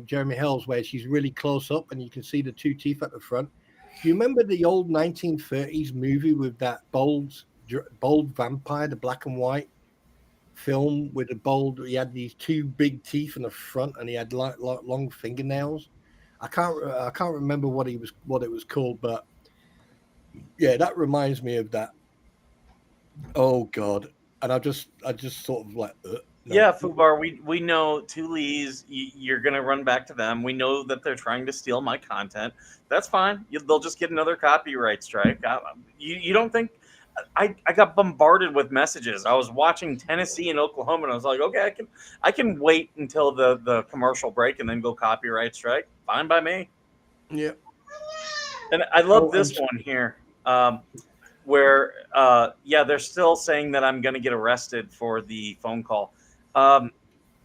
Jeremy Hells where she's really close up and you can see the two teeth at the front, do you remember the old 1930s movie with that bold vampire, the black and white film with the bold, he had these two big teeth in the front and he had long fingernails? I can't remember what it was called, but yeah, that reminds me of that. Oh God. And I just sort of like, no. Yeah, Fubar, we know Tulees, you're going to run back to them. We know that they're trying to steal my content. That's fine. They'll just get another copyright strike. You don't think... I got bombarded with messages. I was watching Tennessee and Oklahoma, and I was like, okay, I can wait until the commercial break and then go copyright strike. Fine by me. Yeah. And I love this one here. where yeah, they're still saying that I'm going to get arrested for the phone call.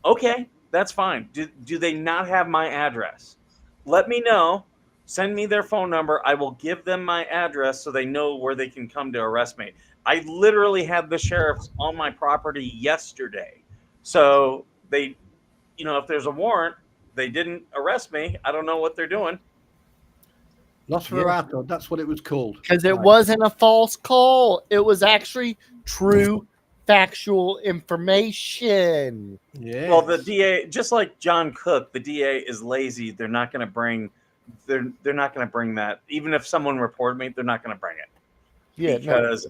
Okay, that's fine. Do they not have my address? Let me know. Send me their phone number. I will give them my address so they know where they can come to arrest me. I literally had the sheriffs on my property yesterday. So they, if there's a warrant, they didn't arrest me. I don't know what they're doing. Nosferatu, that's what it was called. Because it Right. wasn't a false call. It was actually true, factual information. Yeah. Well, the DA, just like John Cook, the DA is lazy. They're not going to bring. They're not going to bring that. Even if someone reported me, they're not going to bring it. Yeah, Because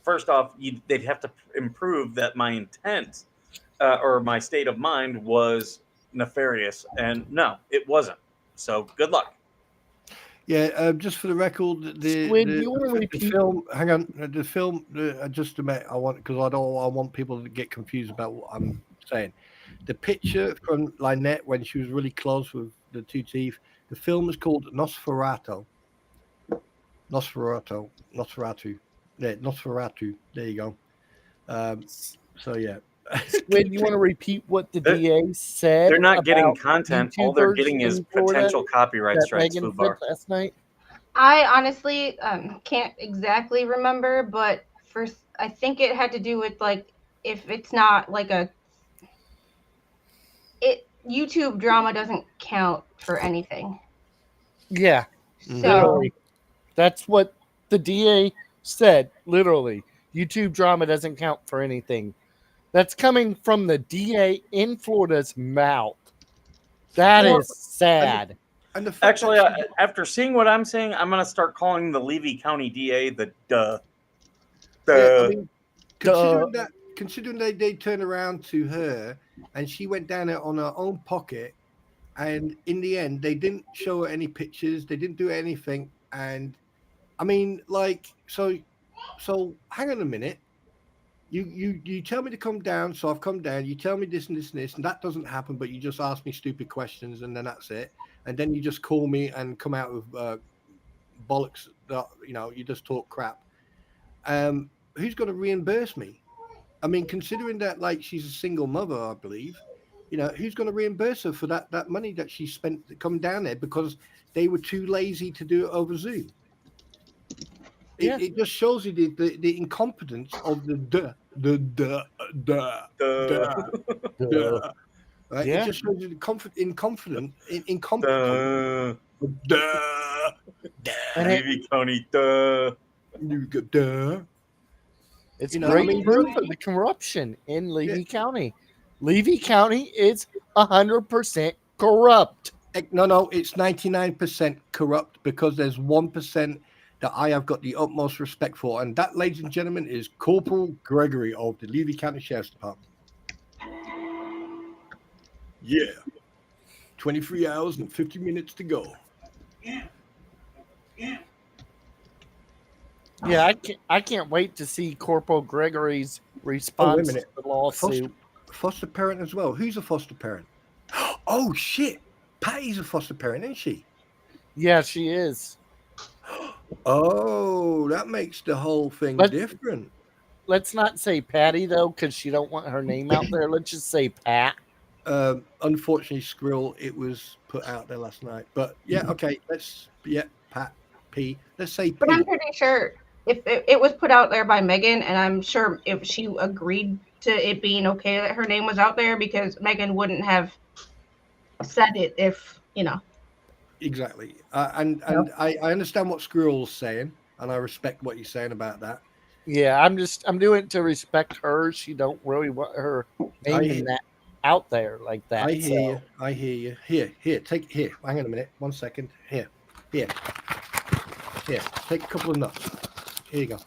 first off, they'd have to improve that my intent or my state of mind was nefarious, and no, it wasn't. So good luck. Yeah, just for the record, Squid, do you wanna the repeat? film. Hang on, the film. Just a minute. I want because I don't. I want people to get confused about what I'm saying. The picture from Lynette when she was really close with the two teeth. The film is called Nosferatu. Nosferatu. Yeah, Nosferatu. There you go. So yeah. Squid, you want to repeat what the DA said? They're not getting about content. All they're YouTubers getting is in Florida potential copyright that strikes. Megan Fubar. said last night? I honestly can't exactly remember, but I think it had to do with like if it's not like YouTube drama doesn't count for anything. Yeah, So literally. That's what the DA said. Literally, YouTube drama doesn't count for anything. That's coming from the DA in Florida's mouth. That Well, is sad. And the fact Actually, that after seeing what I'm seeing, I'm going to start calling the Levy County DA the duh. yeah, I mean, considering they turned around to her and she went down there on her own pocket, and in the end they didn't show her any pictures, they didn't do anything, and I mean, like, so hang on a minute. You tell me to come down, so I've come down. You tell me this and this and this, and that doesn't happen. But you just ask me stupid questions, and then that's it. And then you just call me and come out with bollocks. That you just talk crap. Who's going to reimburse me? I mean, considering that like she's a single mother, I believe. Who's going to reimburse her for that money that she spent to come down there because they were too lazy to do it over Zoom? It just shows you the incompetence of the right? Yeah. It just shows you the incompetence. Levy County duh. It's I great mean, proof of the corruption in Levy County. Levy County is 100% corrupt. No, it's 99% corrupt because there's 1% that I have got the utmost respect for, and that, ladies and gentlemen, is Corporal Gregory of the Levy County Sheriff's Department. Yeah, 23 hours and 50 minutes to go. Yeah, I can't wait to see Corporal Gregory's response to the lawsuit. Foster parent as well. Who's a foster parent? Oh shit, Patty's a foster parent, isn't she? Yeah, she is. Oh, that makes the whole thing different. Let's not say Patty though, because she don't want her name out there. Let's just say Pat. Unfortunately, Skrill, it was put out there last night. But yeah, okay, Pat P. Let's say P. But I'm pretty sure if it was put out there by Megan, and I'm sure if she agreed to it being okay that her name was out there, because Megan wouldn't have said it if Exactly. And I understand what Squirrel's saying, and I respect what he's saying about that. Yeah, I'm doing it to respect her. She don't really want her name in that out there like that. I hear you. Here, hang on a minute. 1 second. Here. Take a couple of nuts. Here you go.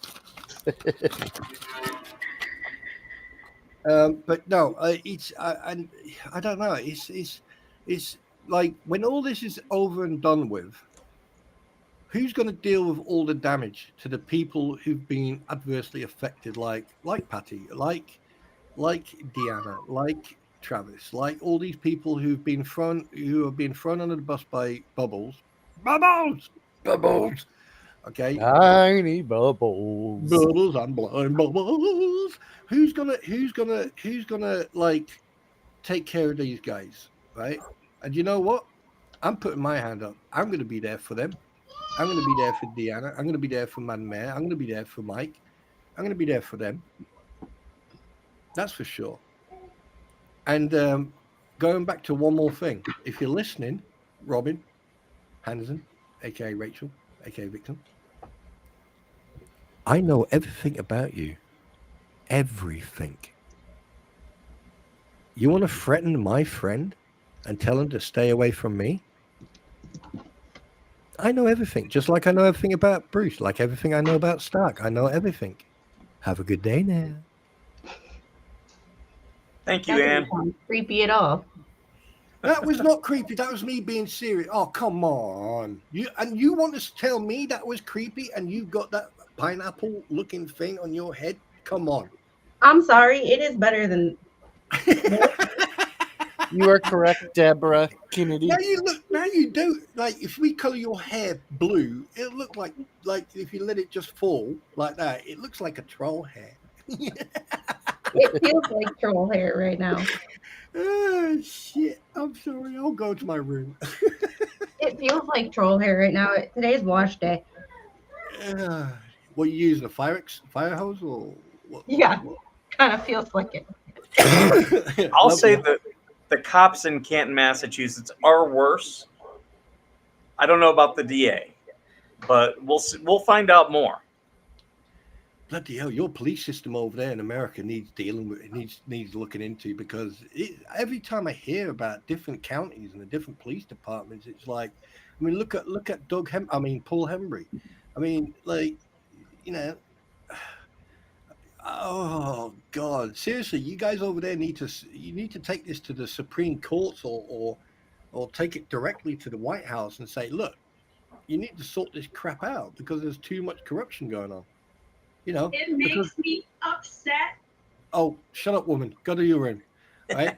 But no, it's and I don't know. It's like when all this is over and done with, who's going to deal with all the damage to the people who've been adversely affected, like Patty, like Deanna, like Travis, like all these people who have been thrown under the bus by Bubbles. Okay, Tiny bubbles. bubbles and blowing bubbles. Who's gonna like take care of these guys, right? And you know what? I'm putting my hand up. I'm gonna be there for them. I'm gonna be there for Deanna. I'm gonna be there for Man Mayor. I'm gonna be there for Mike. I'm gonna be there for them. That's for sure. And going back to one more thing, if you're listening, Robin Henderson, aka Rachel, aka Victim, I know everything about you. Everything. You want to threaten my friend and tell him to stay away from me? I know everything, just like I know everything about Bruce, like everything I know about Stark. I know everything. Have a good day now. Thank you, That Ann. doesn't sound creepy at all. That was not creepy. That was me being serious. Oh, come on. You want to tell me that was creepy and you've got that pineapple looking thing on your head? Come on. I'm sorry. It is better than. You are correct, Deborah Kennedy. Now you do, like, if we color your hair blue, it'll look like if you let it just fall like that, it looks like a troll hair. It feels like troll hair right now. Oh, shit. I'm sorry. I'll go to my room. It feels like troll hair right now. Today's wash day. What, you using a fire hose or what? Yeah, kind of feels like it. I'll say that the cops in Canton, Massachusetts are worse. I don't know about the DA, but we'll find out more. Bloody hell, your police system over there in America needs dealing with. It needs looking into, because every time I hear about different counties and the different police departments, it's like, I mean, look at Paul Hembry. I mean, like, you know, oh God, seriously, you guys over there need to take this to the Supreme Courts or take it directly to the White House and say, look, you need to sort this crap out because there's too much corruption going on. You know, It makes me upset. Oh, shut up, woman. Go to your room, right?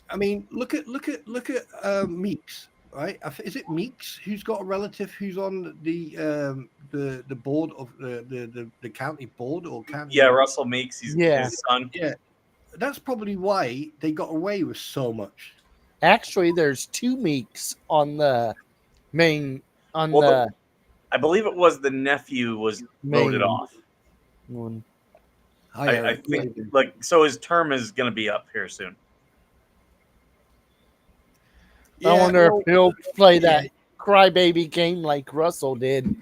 I mean, look at Meeks, right? Is it Meeks who's got a relative who's on the board of the county board or county? Yeah, Russell Meeks. He's his son. Yeah, that's probably why they got away with so much. Actually, there's two Meeks on the main I believe it was the nephew was voted off. One. I think so. His term is going to be up here soon. I wonder if he'll play that crybaby game like Russell did.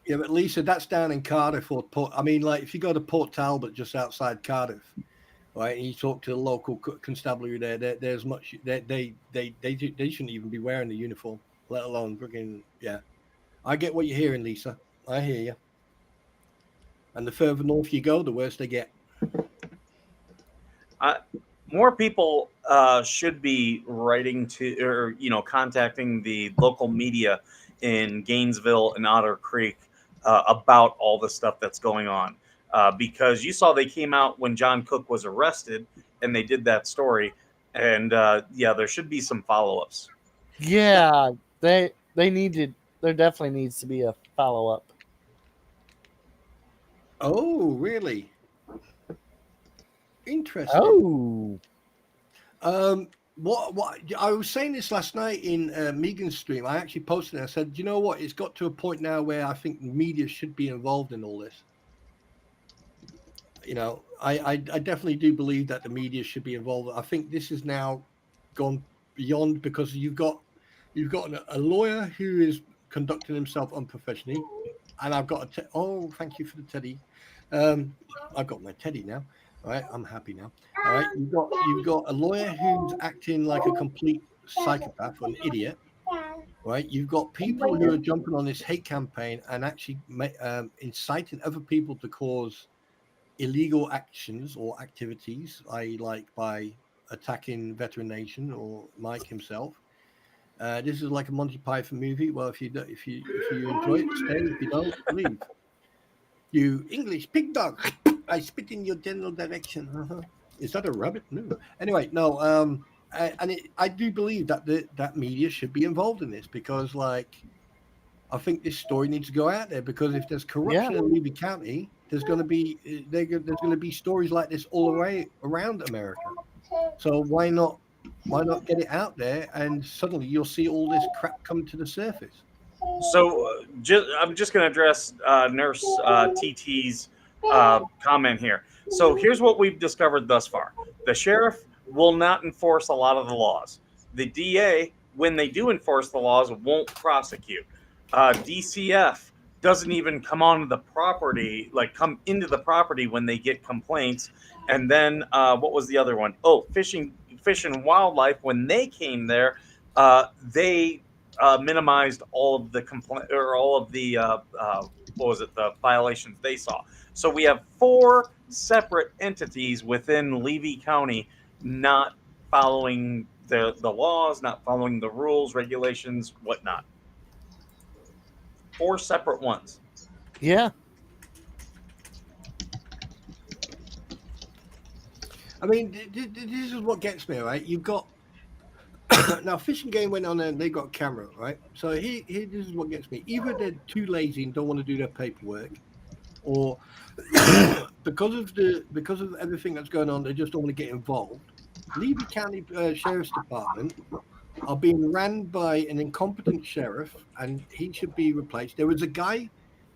Yeah, but Lisa, that's down in Cardiff or Port. I mean, like if you go to Port Talbot, just outside Cardiff, right, and you talk to the local constabulary there, there's much. They shouldn't even be wearing the uniform, let alone freaking. Yeah, I get what you're hearing, Lisa. I hear you. And the further north you go, the worse they get. More people should be writing to, or contacting the local media in Gainesville and Otter Creek about all the stuff that's going on, because you saw they came out when John Cook was arrested and they did that story, and there should be some follow-ups. Yeah, they needed. There definitely needs to be a follow-up. Oh, really? Interesting. Oh. What I was saying this last night in Megan's stream. I actually posted it. I said, you know what? It's got to a point now where I think media should be involved in all this. You know, I definitely do believe that the media should be involved. I think this has now gone beyond, because you've got a lawyer who is conducting himself unprofessionally, and I've got thank you for the teddy. I've got my teddy now. All right, I'm happy now. All right, you've got a lawyer who's acting like a complete psychopath or an idiot. Right, you've got people who are jumping on this hate campaign and actually inciting other people to cause illegal actions or activities, like by attacking Veteran Nation or Mike himself. This is like a Monty Python movie. Well, if you enjoy it, stay. If you don't, leave. You English pig dog! I spit in your general direction. Uh-huh. Is that a rabbit? No. Anyway, no. I do believe that that media should be involved in this, because, like, I think this story needs to go out there, because if there's corruption in Levy County, there's going to be stories like this all around America. So why not get it out there, and suddenly you'll see all this crap come to the surface. So I'm just going to address Nurse TT's comment here. So here's what we've discovered thus far. The sheriff will not enforce a lot of the laws. The DA, when they do enforce the laws, won't prosecute. DCF doesn't even come onto the property, come into the property when they get complaints. And then what was the other one? Oh, Fish and Wildlife, when they came there, they minimized all of the the violations they saw. So we have 4 separate entities within Levy County not following the laws, not following the rules, regulations, whatnot. 4 separate ones. Yeah. I mean, this is what gets me, right? You've got now Fish and Game went on and they got camera, right? So here this is what gets me. Either they're too lazy and don't want to do their paperwork, or because of everything that's going on, they just don't want to get involved. Levy County Sheriff's Department are being ran by an incompetent sheriff, and he should be replaced. There was a guy,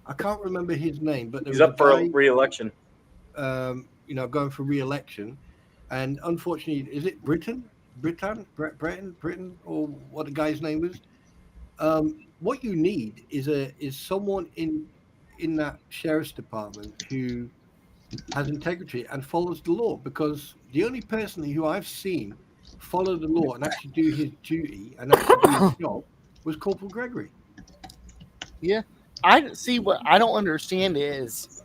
I can't remember his name, but he's up for re-election. Going for re-election, and unfortunately, is it Britain, or what the guy's name was? What you need is someone in that sheriff's department who has integrity and follows the law, because the only person who I've seen follow the law and actually do his duty and actually do his job was Corporal Gregory. Yeah. I see. What I don't understand is,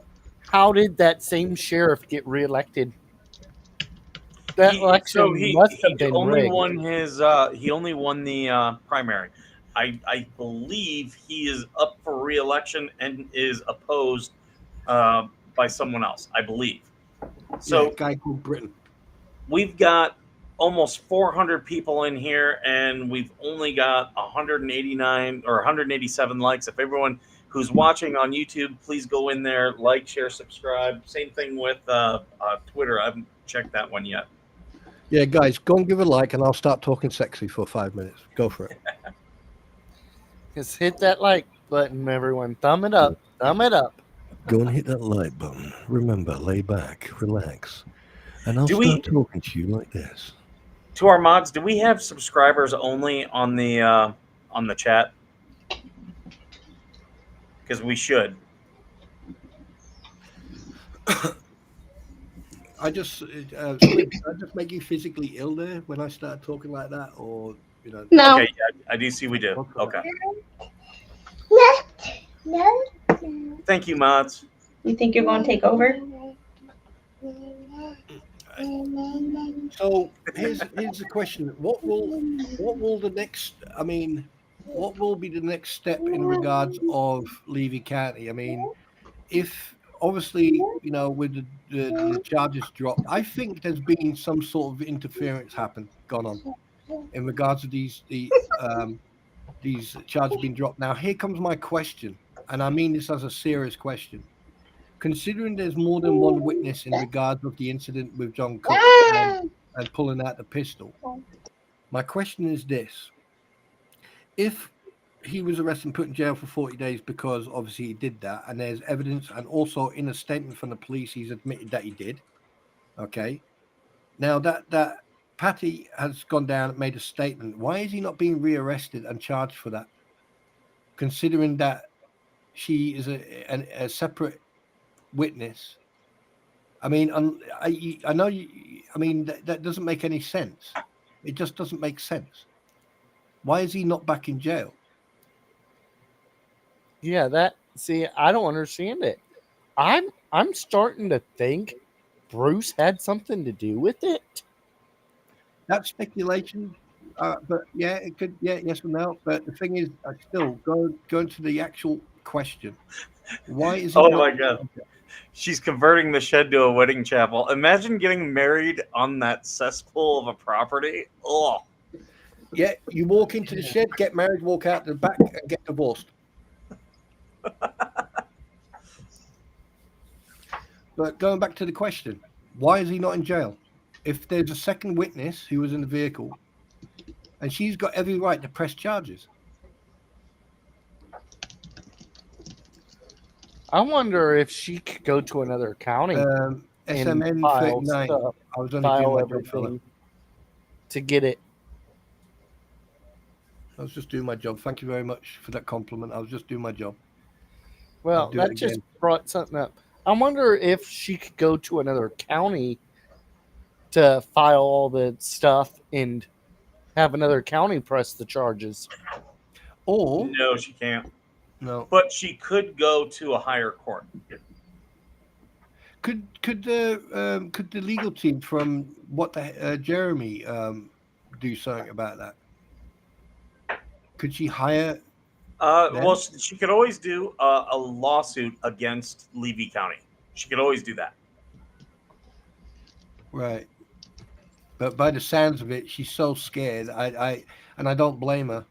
how did that same sheriff get reelected? That election must have been only rigged. won his. He only won the primary. I believe he is up for re-election and is opposed by someone else. I believe. So a guy called Britain. We've got almost 400 people in here, and we've only got 189 or 187 likes. If everyone who's watching on YouTube, please go in there, like, share, subscribe. Same thing with Twitter. I haven't checked that one yet. Yeah, guys, go and give a like, and I'll start talking sexy for 5 minutes. Go for it. Just hit that like button, everyone. Thumb it up. Thumb it up. Go and hit that like button. Remember, lay back, relax, and I'll start talking to you like this. To our mods, do we have subscribers only on the chat? Because we should. I just make you physically ill there when I start talking like that, or No. Okay, yeah, I do see we do. Okay. No. Thank you, mods. You think you're going to take over? So here's the question: what will the next? I mean, what will be the next step in regards of Levy County? I mean, if obviously with the charges dropped, I think there's been some sort of interference gone on in regards to these charges being dropped. Now here comes my question, and I mean this as a serious question. Considering there's more than one witness in regards of the incident with John Cook and pulling out the pistol, my question is this: if he was arrested and put in jail for 40 days because obviously he did that, and there's evidence, and also in a statement from the police he's admitted that he did, okay, now that Patty has gone down and made a statement, why is he not being rearrested and charged for that, considering that she is a separate witness? I mean, I know you. I mean, that doesn't make any sense. It just doesn't make sense. Why is he not back in jail? Yeah, I don't understand it. I'm starting to think Bruce had something to do with it. That's speculation, but yeah, it could. Yeah, yes or no. But the thing is, I still go to the actual question. Why is it? Oh my God. She's converting the shed to a wedding chapel. Imagine getting married on that cesspool of a property. Oh. Yeah, you walk into the shed, get married, walk out the back, and get divorced. But going back to the question, why is he not in jail? If there's a second witness who was in the vehicle, and she's got every right to press charges. I wonder if she could go to another county and SMN file 39. stuff, I was only doing file my job, fella. everything to get it. I was just doing my job. Thank you very much for that compliment. I was just doing my job. Well, do it that just again. brought something up. I wonder if she could go to another county to file all the stuff and have another county press the charges. Or No, she can't. no, But she could go to a higher court. could the legal team from what the Jeremy do something about that? Could she hire? Well, she could always do a lawsuit against Levy County. She could always do that. Right. But by the sounds of it, she's so scared. I don't blame her.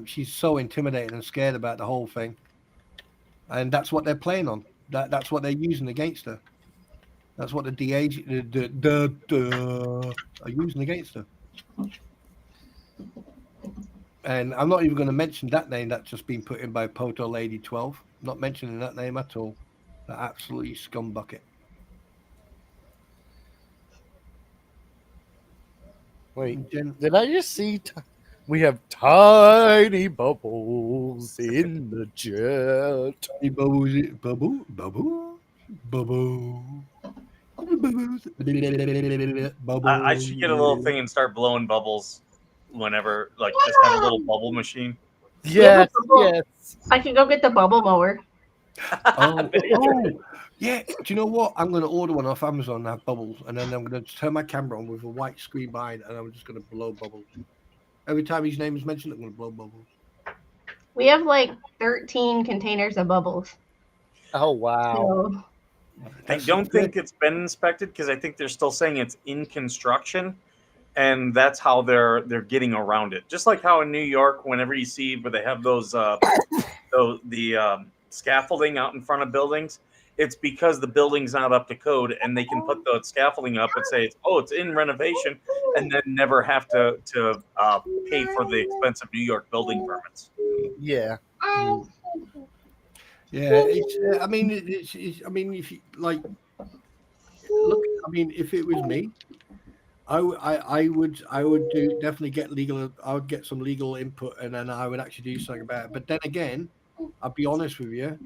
She's so intimidated and scared about the whole thing, and that's what they're playing on. That's what they're using against her. That's what the DA are using against her. And I'm not even going to mention that name that's just been put in by Poto Lady 12. Not mentioning that name at all. That absolutely scumbucket. Wait, did I just see? We have tiny bubbles in the jet. Tiny bubbles, bubble. I should get a little thing and start blowing bubbles whenever, like, just have a little bubble machine. Yes, yes. I can go get the bubble mower. Oh, yeah. Do you know what? I'm going to order one off Amazon and have bubbles, and then I'm going to turn my camera on with a white screen behind, and I'm just going to blow bubbles. Every time his name is mentioned, I'm going to blow bubbles. We have like 13 containers of bubbles. Oh, wow. So, I don't think it's been inspected because I think they're still saying it's in construction, and that's how they're getting around it. Just like how in New York, whenever you see where they have those scaffolding out in front of buildings, it's because the building's not up to code, and they can put the scaffolding up and say, it's in renovation, and then never have to pay for the expensive New York building permits. Yeah. Yeah, it's. I mean, it's. I mean, if you like, look. I mean, if it was me, I would definitely get legal. I would get some legal input, and then I would actually do something about it. But then again, I'll be honest with you.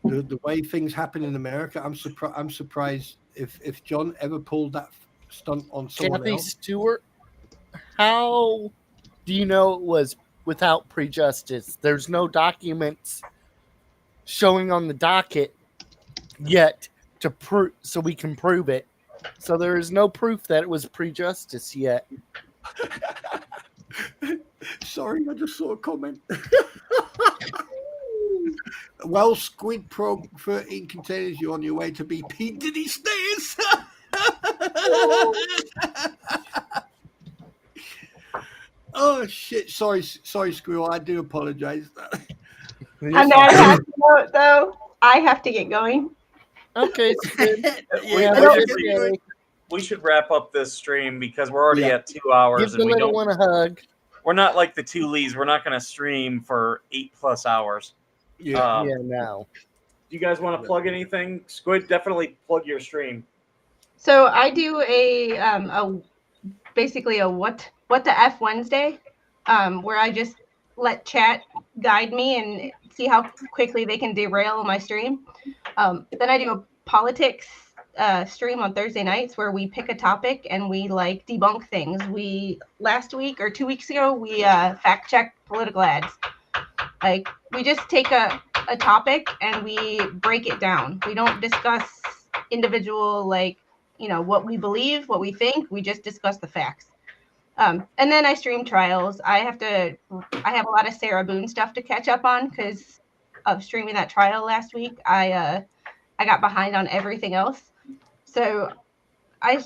The way things happen in America, I'm surprised if John ever pulled that stunt on someone Kathy else. Stewart, how do you know it was without prejudice? There's no documents showing on the docket yet to prove, so we can prove it. So there is no proof that it was prejudice yet. Sorry, I just saw a comment. Well, Squid Pro 13 containers, you're on your way to be P. Diddy stairs. Oh shit! Sorry, Squirrel. I do apologize. on that happy note, though, I have to get going. Okay, Squid. We should wrap up this stream because we're already at 2 hours. Give the little one a hug. We're not like the two Lees. We're not going to stream for 8+ hours. Yeah, no. Do you guys want to plug anything? Squid, definitely plug your stream. So I do basically a what the F Wednesday, where I just let chat guide me and see how quickly they can derail my stream. Then I do a politics stream on Thursday nights where we pick a topic and we like debunk things. Last week or 2 weeks ago, we fact checked political ads. Like, we just take a topic and we break it down. We don't discuss individual, what we believe, what we think. We just discuss the facts. And then I stream trials. I have a lot of Sarah Boone stuff to catch up on because of streaming that trial last week. I got behind on everything else. So I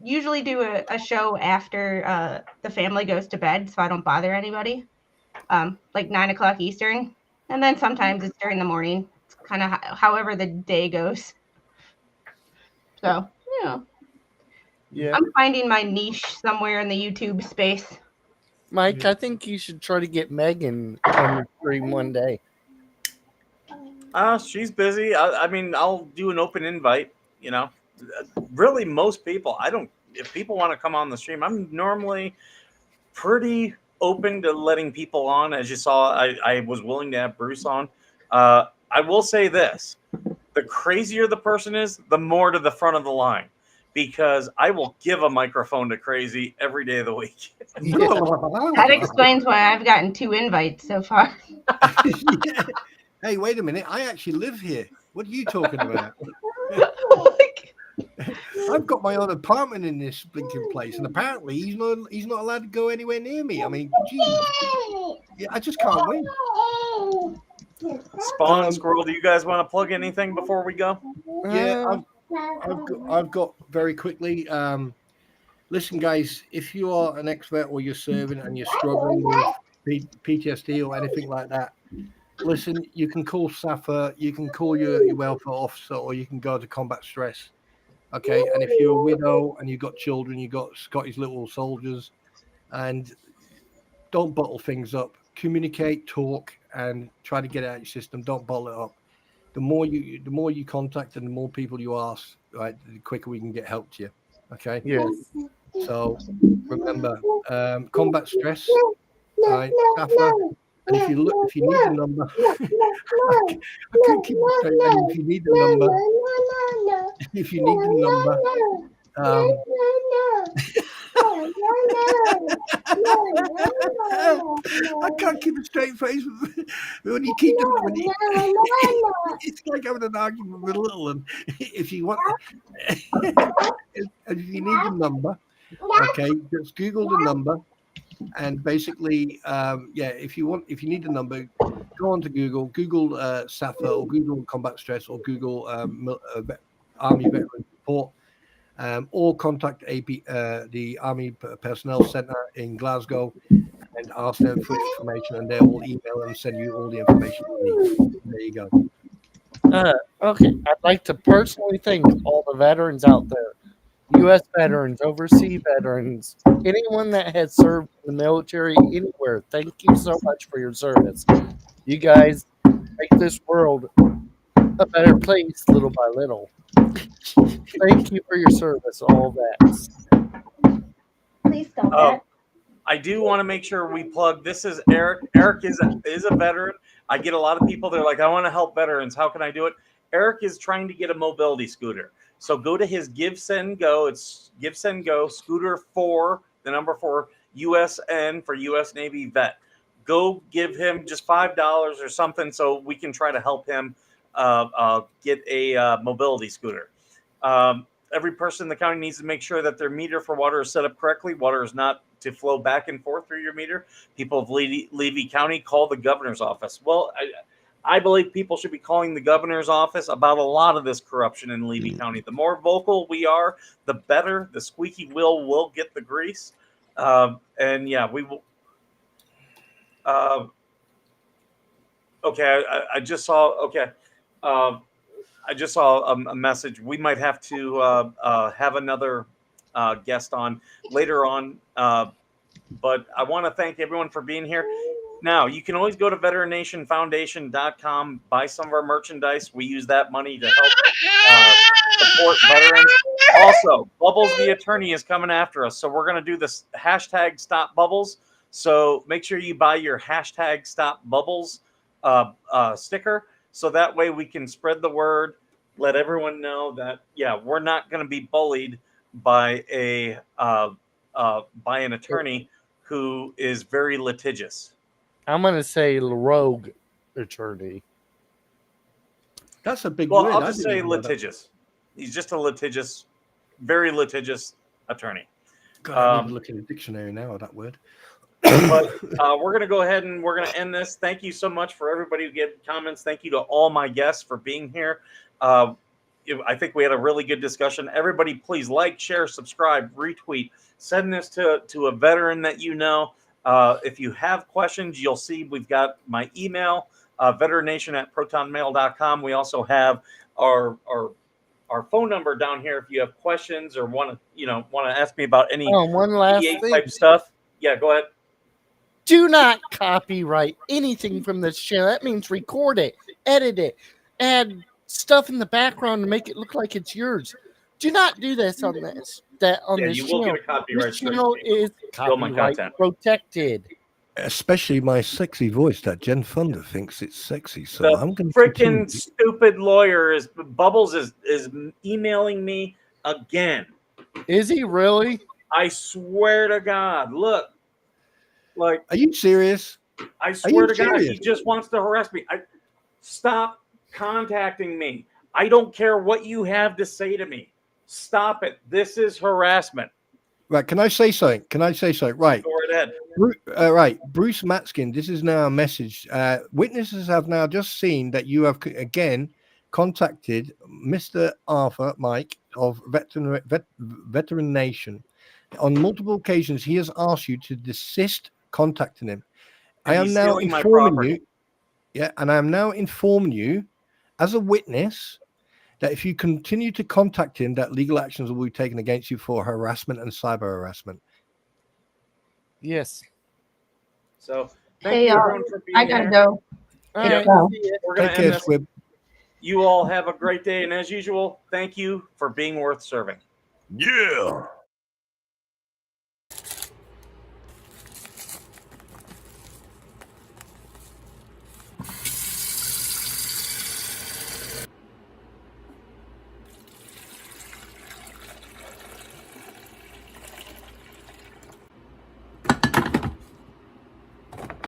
usually do a show after the family goes to bed so I don't bother anybody. Like 9 o'clock Eastern. And then sometimes it's during the morning. It's kind of however the day goes. So, yeah. Yeah. I'm finding my niche somewhere in the YouTube space. Mike, I think you should try to get Megan on the stream one day. She's busy. I mean, I'll do an open invite. You know, really, most people. I don't. If people want to come on the stream, I'm normally pretty open to letting people on. As you saw, I was willing to have Bruce on. I will say this: the crazier the person is, the more to the front of the line, because I will give a microphone to crazy every day of the week. That explains why I've gotten 2 invites so far. Yeah. Hey, wait a minute. I actually live here. What are you talking about? I've got my own apartment in this blinking place, and apparently he's not allowed to go anywhere near me. I mean, geez. Yeah, I just can't wait. Spawn Squirrel, do you guys want to plug anything before we go? Yeah, I've got very quickly. Listen, guys, if you are an expert or you're serving and you're struggling with PTSD or anything like that, listen, you can call SAFA, you can call your welfare officer, or you can go to Combat Stress. Okay, and if you're a widow and you've got children, you've got Scottish little soldiers, and don't bottle things up. Communicate, talk, and try to get it out of your system. Don't bottle it up. The more you contact and the more people you ask, right, the quicker we can get help to you. Okay. Yes. So remember, Combat Stress, right, SAFA, and if you need the number, I can't keep it straight. And if you need the number, I can't keep a straight face when you keep them. It's like having an argument with a little one. If you want, if you need the number, okay, just Google the number, and basically, if you need the number, go on to Google SAFA or Google Combat Stress or Google Army Veteran Support. Or contact the Army Personnel Centre in Glasgow and ask them for information, and they will email and send you all the information you need. There you go. Okay, I'd like to personally thank all the veterans out there, U.S. veterans, overseas veterans, anyone that has served in the military anywhere. Thank you so much for your service. You guys make this world a better place little by little. Thank you for your service, all vets. Please stop that. I do want to make sure we plug. This is Eric. Eric is a veteran. I get a lot of people. They're like, I want to help veterans. How can I do it? Eric is trying to get a mobility scooter. So go to his Give Send Go. It's Give Send Go scooter 4, the number 4, USN for U.S. Navy vet. Go give him just $5 or something so we can try to help him get a mobility scooter. Every person in the county needs to make sure that their meter for water is set up correctly. Water is not to flow back and forth through your meter. People of Levy County, call the governor's office. Well, I believe people should be calling the governor's office about a lot of this corruption in Levy County. The more vocal we are, the better. The squeaky wheel will get the grease. And yeah, we will. Okay, I just saw. Okay. I just saw a message. We might have to have another guest on later on. But I want to thank everyone for being here. Now, you can always go to veterannationfoundation.com, buy some of our merchandise. We use that money to help support veterans. Also, Bubbles the Attorney is coming after us. So we're going to do this hashtag Stop Bubbles. So make sure you buy your hashtag Stop Bubbles sticker. So that way we can spread the word, let everyone know that, yeah, we're not going to be bullied by an attorney who is very litigious. I'm going to say rogue attorney. That's a big word. Well, I'll just say litigious. He's just a litigious, very litigious attorney. God, I need to look in the dictionary now of that word. But we're going to go ahead and we're going to end this. Thank you so much for everybody who gave comments. Thank you to all my guests for being here. I think we had a really good discussion. Everybody, please like, share, subscribe, retweet. Send this to a veteran that you know. If you have questions, you'll see we've got my email. veterannation@protonmail.com. We also have our phone number down here if you have questions or want to ask me about any Oh, one last 88 thing. type stuff. Yeah, go ahead. Do not copyright anything from this channel. That means record it, edit it, add stuff in the background to make it look like it's yours. Do not do this on this. That on Yeah, this you will channel. get a copyright This strike channel if you is steal my copyright content. protected. Especially my sexy voice that Jen Thunder thinks it's sexy. So The I'm going to freaking stupid lawyer is Bubbles is emailing me again. Is he really? I swear to God. Look, like, Are you serious? I Are swear you to God, he serious? just wants to harass me. Stop contacting me. I don't care what you have to say to me. Stop it. This is harassment. Right. Can I say something? Right. Go right ahead. Right. Bruce Matskin, this is now a message. Witnesses have now just seen that you have again contacted Mr. Arthur Mike of Veteran Nation. On multiple occasions, he has asked you to desist contacting him. And I am he's now stealing my informing property. you. Yeah, and I am now informing you as a witness that if you continue to contact him, that legal actions will be taken against you for harassment and cyber harassment. Yes. So thank Hey, you y'all. everyone for being I gotta here. go. All Yeah. right. Go. We're gonna Take end care, this. Squib. You all have a great day, and as usual, thank you for being worth serving. Yeah.